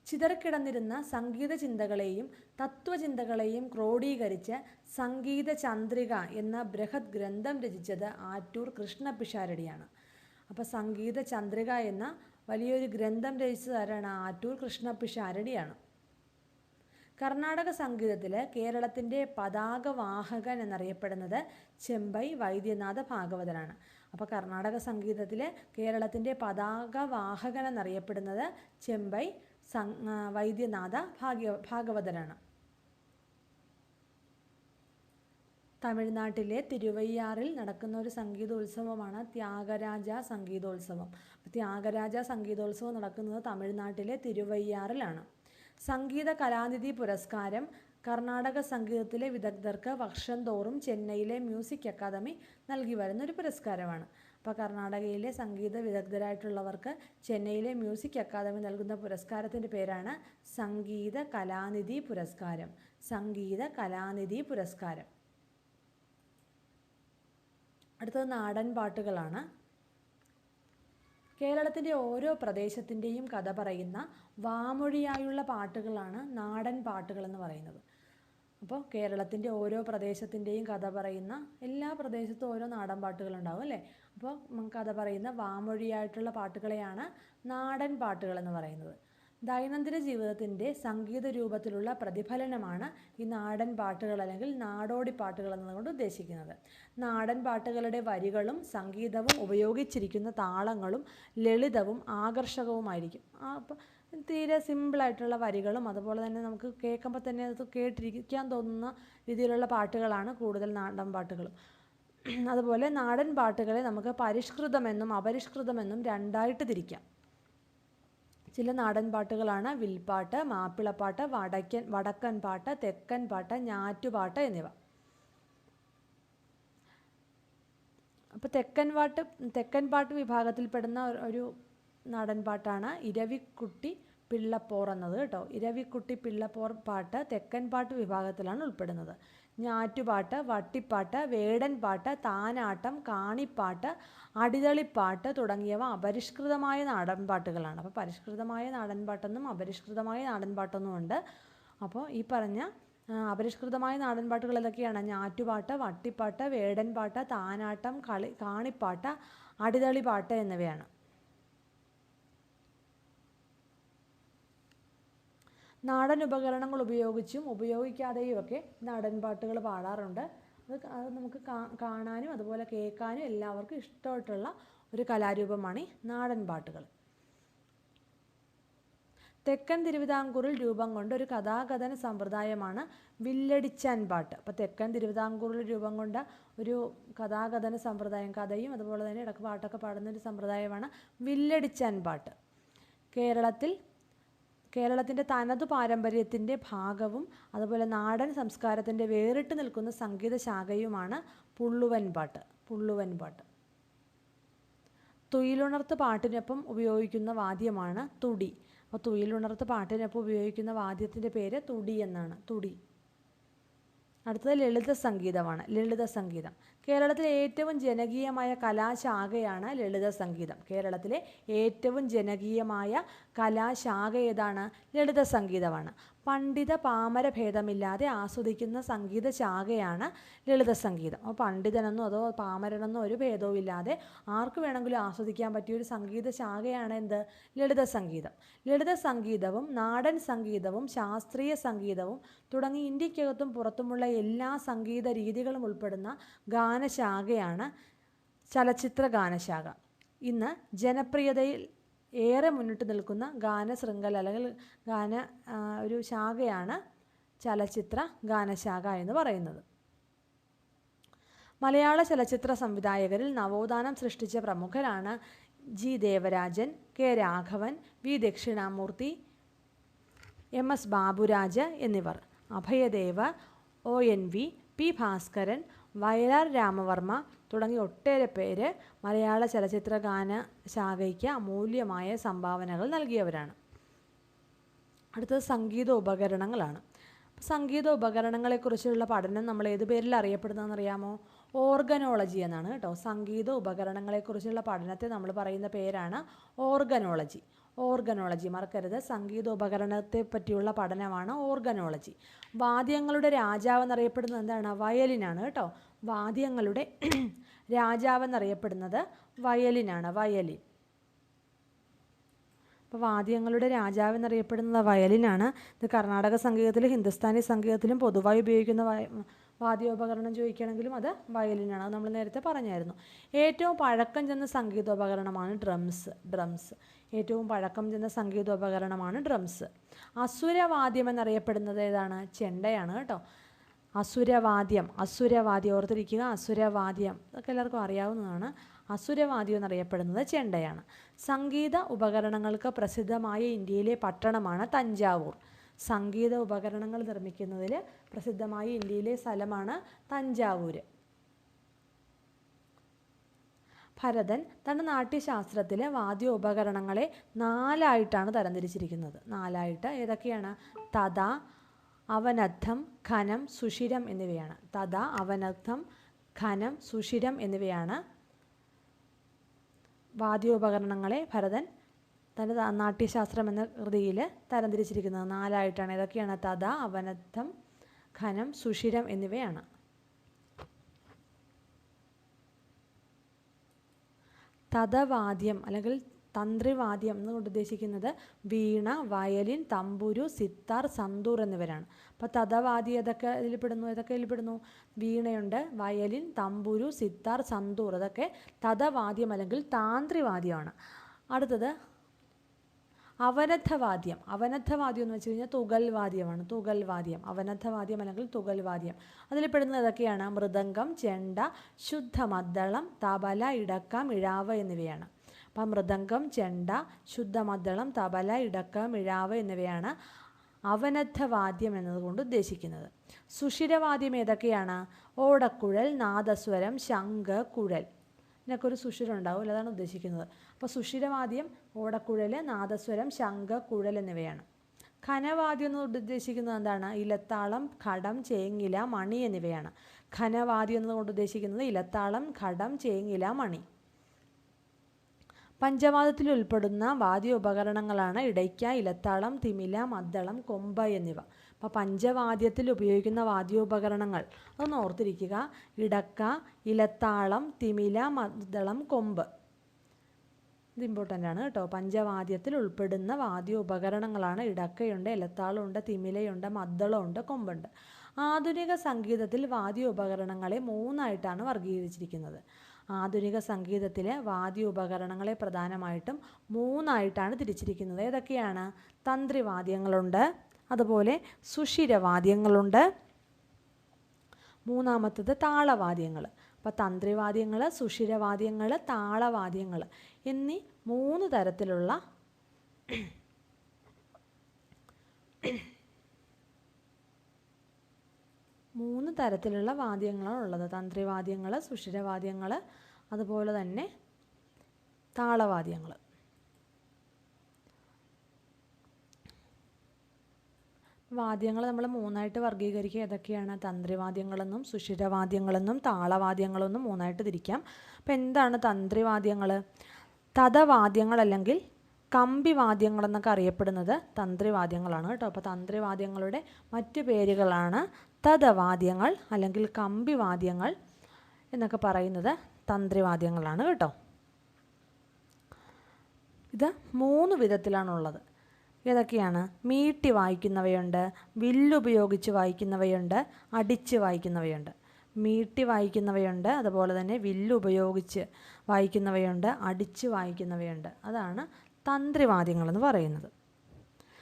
ചിതറിക്കിടന്നിരുന്ന സംഗീത ചിന്തകളെയും തത്വചിന്തകളെയും ക്രോഡീകരിച്ച് സംഗീത ചന്ദ്രിക എന്ന ബൃഹത് ഗ്രന്ഥം രചിച്ചത് ആറ്റൂർ കൃഷ്ണപിഷാരടിയാണ്. അപ്പോൾ സംഗീത ചന്ദ്രിക എന്ന വലിയൊരു ഗ്രന്ഥം രചിച്ചത് ആരാണ്? ആറ്റൂർ കൃഷ്ണപിഷാരടിയാണ്. കർണാടക സംഗീതത്തിൽ കേരളത്തിൻ്റെ പതാകവാഹകൻ എന്നറിയപ്പെടുന്നത് ചെമ്പൈ വൈദ്യനാഥ ഭാഗവതരാണ്. അപ്പോൾ കർണാടക സംഗീതത്തിൽ കേരളത്തിൻ്റെ പതാകവാഹകൻ എന്നറിയപ്പെടുന്നത് ചെമ്പൈ വൈദ്യനാഥ ഭാഗവതരാണ്. തമിഴ്നാട്ടിലെ തിരുവയ്യാറിൽ നടക്കുന്ന ഒരു സംഗീതോത്സവമാണ് ത്യാഗരാജ സംഗീതോത്സവം. ത്യാഗരാജ സംഗീതോത്സവം നടക്കുന്നത് തമിഴ്നാട്ടിലെ തിരുവയ്യാറിലാണ്. സംഗീത കലാനിധി പുരസ്കാരം കർണാടക സംഗീതത്തിലെ വിദഗ്ധർക്ക് വർഷം തോറും ചെന്നൈയിലെ മ്യൂസിക് അക്കാദമി നൽകി വരുന്ന ഒരു പുരസ്കാരമാണ്. അപ്പോൾ കർണാടകയിലെ സംഗീത വിദഗ്ധരായിട്ടുള്ളവർക്ക് ചെന്നൈയിലെ മ്യൂസിക് അക്കാദമി നൽകുന്ന പുരസ്കാരത്തിൻ്റെ പേരാണ് സംഗീത കലാനിധി പുരസ്കാരം. അടുത്തത് നാടൻ പാട്ടുകളാണ്. കേരളത്തിൻ്റെ ഓരോ പ്രദേശത്തിൻ്റെയും കഥ പറയുന്ന വാമൊഴിയായുള്ള പാട്ടുകളാണ് നാടൻ പാട്ടുകളെന്ന് പറയുന്നത്. അപ്പോൾ കേരളത്തിൻ്റെ ഓരോ പ്രദേശത്തിൻ്റെയും കഥ പറയുന്ന, എല്ലാ പ്രദേശത്തും ഓരോ നാടൻ പാട്ടുകളുണ്ടാവും അല്ലേ? അപ്പോൾ കഥ പറയുന്ന വാമൊഴിയായിട്ടുള്ള പാട്ടുകളെയാണ് നാടൻ പാട്ടുകളെന്ന് പറയുന്നത്. ദൈനംദിന ജീവിതത്തിൻ്റെ സംഗീത രൂപത്തിലുള്ള പ്രതിഫലനമാണ് ഈ നാടൻ പാട്ടുകൾ അല്ലെങ്കിൽ നാടോടി പാട്ടുകൾ എന്നതുകൊണ്ട് ഉദ്ദേശിക്കുന്നത്. നാടൻ പാട്ടുകളുടെ വരികളും സംഗീതവും ഉപയോഗിച്ചിരിക്കുന്ന താളങ്ങളും ലളിതവും ആകർഷകവുമായിരിക്കും. അപ്പോൾ തീരെ സിമ്പിളായിട്ടുള്ള വരികളും അതുപോലെ തന്നെ നമുക്ക് കേൾക്കുമ്പോൾ തന്നെ അത് കേട്ടിരിക്കാൻ തോന്നുന്ന രീതിയിലുള്ള പാട്ടുകളാണ് കൂടുതൽ നാടൻ പാട്ടുകളും. അതുപോലെ നാടൻ പാട്ടുകളെ നമുക്ക് പരിഷ്കൃതമെന്നും അപരിഷ്കൃതമെന്നും രണ്ടായിട്ട് തിരിക്കാം. ചില നാടൻ പാട്ടുകളാണ് വിൽപ്പാട്ട്, മാപ്പിളപ്പാട്ട്, വടക്കൻ പാട്ട്, തെക്കൻ പാട്ട്, ഞാറ്റുപാട്ട് എന്നിവ. അപ്പോൾ തെക്കൻ പാട്ട് വിഭാഗത്തിൽപ്പെടുന്ന ഒരു നാടൻ പാട്ടാണ് ഇരവിക്കുട്ടി പിള്ളപ്പോർ എന്നത് കേട്ടോ. ഇരവിക്കുട്ടി പിള്ളപ്പോർ പാട്ട് തെക്കൻ പാട്ട് വിഭാഗത്തിലാണ് ഉൾപ്പെടുന്നത്. ഞാറ്റുപാട്ട്, വട്ടിപ്പാട്ട്, വേടൻ പാട്ട്, താനാട്ടം, കാണിപ്പാട്ട്, അടിതളിപ്പാട്ട് തുടങ്ങിയവ അപരിഷ്കൃതമായ നാടൻ പാട്ടുകളാണ്. അപ്പോൾ പരിഷ്കൃതമായ നാടൻ പാട്ടെന്നും അപരിഷ്കൃതമായ നാടൻ പാട്ടെന്നും ഉണ്ട്. അപ്പോൾ ഈ പറഞ്ഞ അപരിഷ്കൃതമായ നാടൻ പാട്ടുകൾ ഏതൊക്കെയാണ്? ഞാറ്റുപാട്ട്, വട്ടിപ്പാട്ട്, വേടൻ പാട്ട്, താനാട്ടം, കാണിപ്പാട്ട്, അടിതളിപ്പാട്ട് എന്നിവയാണ്. നാടൻ ഉപകരണങ്ങൾ ഉപയോഗിച്ചും ഉപയോഗിക്കാതെയും ഒക്കെ നാടൻ പാട്ടുകൾ പാടാറുണ്ട്. അത് നമുക്ക് കാണാനും അതുപോലെ കേൾക്കാനും എല്ലാവർക്കും ഇഷ്ടമായിട്ടുള്ള ഒരു കലാരൂപമാണ് ഈ നാടൻ പാട്ടുകൾ. തെക്കൻ തിരുവിതാംകൂറിൽ രൂപം കൊണ്ട ഒരു കഥാകഥന സമ്പ്രദായമാണ് വില്ലടിച്ചാൻ പാട്ട്. അപ്പോൾ തെക്കൻ തിരുവിതാംകൂറിൽ രൂപം കൊണ്ട ഒരു കഥാകഥന സമ്പ്രദായം, കഥയും അതുപോലെ തന്നെ ഇടക്ക് പാട്ടൊക്കെ പാടുന്ന ഒരു സമ്പ്രദായമാണ് വില്ലടിച്ചാൻ പാട്ട്. കേരളത്തിൻ്റെ തനതു പാരമ്പര്യത്തിൻ്റെ ഭാഗവും അതുപോലെ നാടൻ സംസ്കാരത്തിൻ്റെ വേറിട്ട് നിൽക്കുന്ന സംഗീത ശാഖയുമാണ് പുള്ളുവൻ പാട്ട്. തുയിലുണർത്ത് പാട്ടിനൊപ്പം ഉപയോഗിക്കുന്ന വാദ്യമാണ് തുടി. അപ്പോൾ തുയിലുണർത്ത് പാട്ടിനൊപ്പം ഉപയോഗിക്കുന്ന വാദ്യത്തിൻ്റെ പേര് തുടി എന്നാണ്. തുടി. അടുത്തത് ലളിത സംഗീതമാണ്. ലളിത സംഗീതം കേരളത്തിലെ ഏറ്റവും ജനകീയമായ കലാശാഖയാണ് ലളിത സംഗീതം. കേരളത്തിലെ ഏറ്റവും ജനകീയമായ കലാശാഖ ഏതാണ്? ലളിത സംഗീതമാണ്. പണ്ഡിത പാമര ഭേദമില്ലാതെ ആസ്വദിക്കുന്ന സംഗീത ശാഖയാണ് ലളിത സംഗീതം. അപ്പോൾ പണ്ഡിതനെന്നോ അതോ പാമരനെന്നോ ഒരു ഭേദവും ഇല്ലാതെ ആർക്ക് വേണമെങ്കിലും ആസ്വദിക്കാൻ പറ്റിയ ഒരു സംഗീത ശാഖയാണ് എന്ത്? ലളിത സംഗീതം. ലളിത സംഗീതവും നാടൻ സംഗീതവും ശാസ്ത്രീയ സംഗീതവും തുടങ്ങി ഇന്ത്യക്കകത്തും പുറത്തുമുള്ള എല്ലാ സംഗീത രീതികളും ഉൾപ്പെടുന്ന ഗാനശാഖയാണ് ചലച്ചിത്ര ഗാനശാഖ. ഇന്ന് ജനപ്രിയതയിൽ ഏറെ മുന്നിട്ട് നിൽക്കുന്ന ഗാനശൃംഖല അല്ലെങ്കിൽ ഒരു ശാഖയാണ് ചലച്ചിത്ര ഗാനശാഖ എന്ന് പറയുന്നത്. മലയാള ചലച്ചിത്ര സംവിധായകരിൽ നവോത്ഥാനം സൃഷ്ടിച്ച പ്രമുഖരാണ് G Devarajan, K Raghavan, V Dakshinamoorthy, M S Baburaj എന്നിവർ. അഭയദേവ, ONV, പി ഭാസ്കരൻ, വയലാർ രാമവർമ്മ തുടങ്ങി ഒട്ടേറെ പേര് മലയാള ചലച്ചിത്ര ഗാന ശാഖയ്ക്ക് അമൂല്യമായ സംഭാവനകൾ നൽകിയവരാണ്. അടുത്തത് സംഗീത ഉപകരണങ്ങളാണ്. സംഗീത ഉപകരണങ്ങളെക്കുറിച്ചുള്ള പഠനം നമ്മൾ ഏത് പേരിൽ അറിയപ്പെടുന്നതെന്ന് അറിയാമോ? ഓർഗനോളജി എന്നാണ് കേട്ടോ. സംഗീത ഉപകരണങ്ങളെക്കുറിച്ചുള്ള പഠനത്തെ നമ്മൾ പറയുന്ന പേരാണ് ഓർഗനോളജി. മറക്കരുത്, സംഗീത ഉപകരണത്തെ പറ്റിയുള്ള പഠനമാണ് ഓർഗനോളജി. വാദ്യങ്ങളുടെ രാജാവ് എന്നറിയപ്പെടുന്നത് എന്താണ്? വയലിനാണ് കേട്ടോ. വാദ്യങ്ങളുടെ രാജാവ് എന്നറിയപ്പെടുന്നത് വയലിനാണ്. അപ്പോൾ വാദ്യങ്ങളുടെ രാജാവ് എന്നറിയപ്പെടുന്നത് വയലിനാണ്. ഇത് കർണാടക സംഗീതത്തിലും ഹിന്ദുസ്ഥാനി സംഗീതത്തിലും പൊതുവായി ഉപയോഗിക്കുന്ന വാദ്യോപകരണം ചോദിക്കുകയാണെങ്കിലും അത് വയലിനാണ്. അത് നമ്മൾ നേരത്തെ പറഞ്ഞായിരുന്നു. ഏറ്റവും പഴക്കം ചെന്ന സംഗീതോപകരണമാണ് ഡ്രംസ്. ഏറ്റവും പഴക്കം ചെന്ന സംഗീതോപകരണമാണ് ഡ്രംസ്. അസുരവാദ്യം എന്നറിയപ്പെടുന്നത് ഏതാണ്? ചെണ്ടയാണ് കേട്ടോ. അസുരവാദ്യം ഓർത്തിരിക്കുക. അസുരവാദ്യം അതൊക്കെ എല്ലാവർക്കും അറിയാവുന്നതാണ്. അസുരവാദ്യം എന്നറിയപ്പെടുന്നത് ചെണ്ടയാണ്. സംഗീത ഉപകരണങ്ങൾക്ക് പ്രസിദ്ധമായ ഇന്ത്യയിലെ പട്ടണമാണ് തഞ്ചാവൂർ. സംഗീത ഉപകരണങ്ങൾ നിർമ്മിക്കുന്നതിൽ പ്രസിദ്ധമായ ഇന്ത്യയിലെ സ്ഥലമാണ് തഞ്ചാവൂർ. ഭരതൻ തൻ്റെ നാട്യശാസ്ത്രത്തിലെ വാദ്യോപകരണങ്ങളെ 4ആയിട്ടാണ് തരംതിരിച്ചിരിക്കുന്നത്. 4ആയിട്ട് ഏതൊക്കെയാണ്? തത, അവനദ്ധം, ഘനം, സുഷിരം എന്നിവയാണ്. തത, അവനദ്ധം, ഘനം, സുഷിരം എന്നിവയാണ് വാദ്യോപകരണങ്ങളെ ഭരതൻ തൻ്റെ നാട്യശാസ്ത്രം എന്ന കൃതിയിൽ തരംതിരിച്ചിരിക്കുന്നത്. 4ആയിട്ടാണ്. ഏതൊക്കെയാണ്? തത, അവനദ്ധം, ഘനം, സുഷിരം എന്നിവയാണ്. തതവാദ്യം അല്ലെങ്കിൽ തന്ത്രിവാദ്യം എന്നുകൊണ്ട് ഉദ്ദേശിക്കുന്നത് വീണ, വയലിൻ, തമ്പുരു, സിത്താർ, സന്തൂർ എന്നിവരാണ്. അപ്പോൾ തതവാദ്യം ഏതൊക്കെ ഇതിൽപ്പെടുന്നു? വീണയുണ്ട്, വയലിൻ, തമ്പുരു, സിത്താർ, സന്തൂർ ഇതൊക്കെ തതവാദ്യം അല്ലെങ്കിൽ താന്ത്രിവാദ്യമാണ്. അടുത്തത് അവനദ്ധവാദ്യം എന്ന് വെച്ച് കഴിഞ്ഞാൽ തുകൽവാദ്യമാണ്. അവനദ്ധവാദ്യം അല്ലെങ്കിൽ തുകൽവാദ്യം അതിൽപ്പെടുന്നത് ഏതൊക്കെയാണ്? മൃദംഗം, ചെണ്ട, ശുദ്ധമദ്ദളം, തബല, ഇടക്ക, മിഴാവ് എന്നിവയാണ്. അപ്പം മൃദംഗം, ചെണ്ട, ശുദ്ധമദ്ദളം, തബല, ഇടക്ക, മിഴാവ് എന്നിവയാണ് അവനദ്ധവാദ്യം എന്നതുകൊണ്ട് ഉദ്ദേശിക്കുന്നത്. സുഷിരവാദ്യം ഏതൊക്കെയാണ്? ഓടക്കുഴൽ, നാദസ്വരം, ശംഖ്, കുഴൽ ഇതിനൊക്കെ ഒരു സുഷിരം ഉണ്ടാവും. അതാണ് ഉദ്ദേശിക്കുന്നത്. അപ്പോൾ സുഷിരവാദ്യം ഓടക്കുഴൽ, നാദസ്വരം, ശംഖ്, കുഴൽ എന്നിവയാണ്. ഘനവാദ്യം എന്ന് ഉദ്ദേശിക്കുന്നത് എന്താണ്? ഇലത്താളം, ഘടം, ചേങ്ങില, മണി എന്നിവയാണ്. ഘനവാദ്യം എന്നതുകൊണ്ട് ഉദ്ദേശിക്കുന്നത് ഇലത്താളം, ഘടം, ചേങ്ങില, മണി. പഞ്ചവാദ്യത്തിൽ ഉൾപ്പെടുന്ന വാദ്യോപകരണങ്ങളാണ് ഇടയ്ക്ക, ഇലത്താളം, തിമില, മദ്ദളം, കൊമ്പ് എന്നിവ. അപ്പോൾ പഞ്ചവാദ്യത്തിൽ ഉപയോഗിക്കുന്ന വാദ്യോപകരണങ്ങൾ അതൊന്ന് ഓർത്തിരിക്കുക. ഇടക്ക, ഇലത്താളം, തിമില, മദ്ദളം, കൊമ്പ്. ഇത് ഇമ്പോർട്ടൻ്റ് ആണ് കേട്ടോ. പഞ്ചവാദ്യത്തിൽ ഉൾപ്പെടുന്ന വാദ്യ ഉപകരണങ്ങളാണ് ഇടക്കയുണ്ട്, എലത്താളമുണ്ട്, തിമിലയുണ്ട്, മദ്ദളമുണ്ട്, കൊമ്പുണ്ട്. ആധുനിക സംഗീതത്തിൽ വാദ്യ ഉപകരണങ്ങളെ 3ആയിട്ടാണ് വർഗീകരിച്ചിരിക്കുന്നത്. ആധുനിക സംഗീതത്തിലെ വാദ്യ ഉപകരണങ്ങളെ പ്രധാനമായിട്ടും 3ആയിട്ടാണ് തിരിച്ചിരിക്കുന്നത്. ഏതൊക്കെയാണ്? തന്ത്രിവാദ്യങ്ങളുണ്ട്, അതുപോലെ സുഷിരവാദ്യങ്ങളുണ്ട്, മൂന്നാമത്തത് താളവാദ്യങ്ങൾ. അപ്പോൾ തന്ത്രിവാദ്യങ്ങൾ, സുഷിരവാദ്യങ്ങൾ, താളവാദ്യങ്ങൾ എന്നീ 3 തരത്തിലുള്ള വാദ്യങ്ങളാണ് ഉള്ളത്. തന്ത്രിവാദ്യങ്ങൾ, സുഷിരവാദ്യങ്ങൾ, അതുപോലെ തന്നെ താളവാദ്യങ്ങൾ. വാദ്യങ്ങൾ നമ്മൾ 3ആയിട്ട് വർഗീകരിക്കുക. ഏതൊക്കെയാണ്? തന്ത്രിവാദ്യങ്ങളെന്നും സുഷിരവാദ്യങ്ങളെന്നും താളവാദ്യങ്ങളെന്നും 3ആയിട്ട് തിരിക്കാം. അപ്പോൾ എന്താണ് തന്ത്രിവാദ്യങ്ങൾ? തതവാദ്യങ്ങൾ അല്ലെങ്കിൽ കമ്പിവാദ്യങ്ങളെന്നൊക്കെ അറിയപ്പെടുന്നത് തന്ത്രിവാദ്യങ്ങളാണ് കേട്ടോ. അപ്പോൾ തന്ത്രിവാദ്യങ്ങളുടെ മറ്റു പേരുകളാണ് തതവാദ്യങ്ങൾ അല്ലെങ്കിൽ കമ്പിവാദ്യങ്ങൾ എന്നൊക്കെ പറയുന്നത് തന്ത്രിവാദ്യങ്ങളാണ് കേട്ടോ. ഇത് 3 വിധത്തിലാണുള്ളത്. ഏതൊക്കെയാണ്? മീട്ടി വായിക്കുന്നവയുണ്ട്, വില്ലുപയോഗിച്ച് വായിക്കുന്നവയുണ്ട്, അടിച്ച് വായിക്കുന്നവയുണ്ട്. മീട്ടി വായിക്കുന്നവയുണ്ട്, അതുപോലെ തന്നെ വില്ലുപയോഗിച്ച് വായിക്കുന്നവയുണ്ട്, അടിച്ച് വായിക്കുന്നവയുണ്ട്. അതാണ് തന്ത്രിവാദ്യങ്ങളെന്ന് പറയുന്നത്.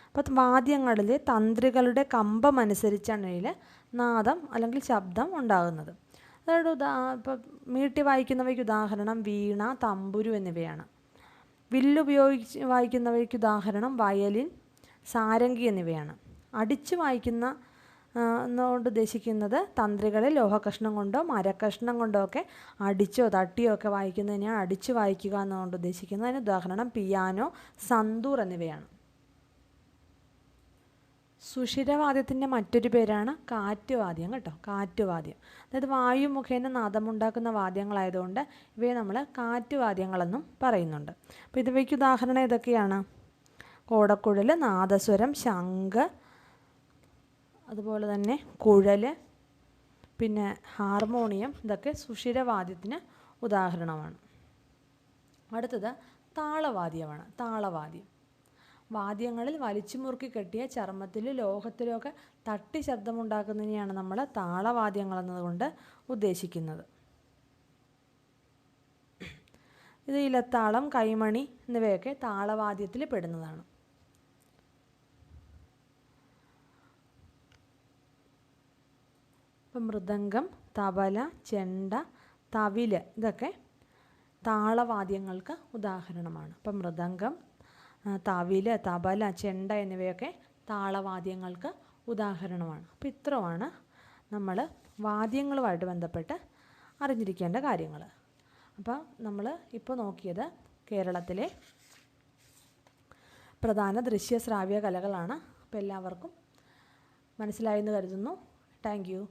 അപ്പം വാദ്യങ്ങളിൽ തന്ത്രികളുടെ കമ്പമനുസരിച്ചാണ് ഇതിൽ നാദം അല്ലെങ്കിൽ ശബ്ദം ഉണ്ടാകുന്നത്. അതായത് ഇപ്പം മീട്ടി വായിക്കുന്നവയ്ക്ക് ഉദാഹരണം വീണ, തമ്പുരു എന്നിവയാണ്. വില്ലുപയോഗിച്ച് വായിക്കുന്നവയ്ക്ക് ഉദാഹരണം വയലിൻ, സാരംഗി എന്നിവയാണ്. അടിച്ച് വായിക്കുന്ന എന്നോട് ഉദ്ദേശിക്കുന്നത് തന്ത്രികളെ ലോഹകഷ്ണം കൊണ്ടോ മരക്കഷ്ണം കൊണ്ടോ ഒക്കെ അടിച്ചോ തട്ടിയോ ഒക്കെ വായിക്കുന്നതിനെയാണ് അടിച്ച് വായിക്കുക എന്നുകൊണ്ട് ഉദ്ദേശിക്കുന്നത്. അതിന് ഉദാഹരണം പിയാനോ, സന്തൂർ എന്നിവയാണ്. സുഷിരവാദ്യത്തിൻ്റെ മറ്റൊരു പേരാണ് കാറ്റുവാദ്യം കേട്ടോ. കാറ്റുവാദ്യം അതായത് വായു മുഖേന നാദമുണ്ടാക്കുന്ന വാദ്യങ്ങളായതുകൊണ്ട് ഇവയെ നമ്മൾ കാറ്റുവാദ്യങ്ങളെന്നും പറയുന്നുണ്ട്. അപ്പോൾ ഇവയ്ക്ക് ഉദാഹരണം ഏതൊക്കെയാണ്? കോടക്കുഴൽ, നാദസ്വരം, ശംഖ്, അതുപോലെ തന്നെ കുഴൽ, പിന്നെ ഹാർമോണിയം, ഇതൊക്കെ സുഷിരവാദ്യത്തിന് ഉദാഹരണമാണ്. അടുത്തത് താളവാദ്യമാണ്. താളവാദ്യം വാദ്യങ്ങളിൽ വലിച്ചു മുറുക്കി കെട്ടിയ ചർമ്മത്തിലോ ലോഹത്തിലോ ഒക്കെ തട്ടി ശബ്ദമുണ്ടാക്കുന്നതിനെയാണ് നമ്മൾ താളവാദ്യങ്ങൾ എന്നതുകൊണ്ട് ഉദ്ദേശിക്കുന്നത്. ഇത് ഇലത്താളം, കൈമണി എന്നിവയൊക്കെ താളവാദ്യത്തിൽ പെടുന്നതാണ്. ഇപ്പം മൃദംഗം, തബല, ചെണ്ട, തവില് ഇതൊക്കെ താളവാദ്യങ്ങൾക്ക് ഉദാഹരണമാണ്. ഇപ്പം മൃദംഗം, തവില്, തബല, ചെണ്ട എന്നിവയൊക്കെ താളവാദ്യങ്ങൾക്ക് ഉദാഹരണമാണ്. അപ്പോൾ ഇത്രയുമാണ് നമ്മൾ വാദ്യങ്ങളുമായിട്ട് ബന്ധപ്പെട്ട് അറിഞ്ഞിരിക്കേണ്ട കാര്യങ്ങൾ. അപ്പോൾ നമ്മൾ ഇപ്പോൾ നോക്കിയത് കേരളത്തിലെ പ്രധാന ദൃശ്യ ശ്രാവ്യ കലകളാണ്. അപ്പോൾ എല്ലാവർക്കും മനസ്സിലായെന്ന് കരുതുന്നു. Thank you.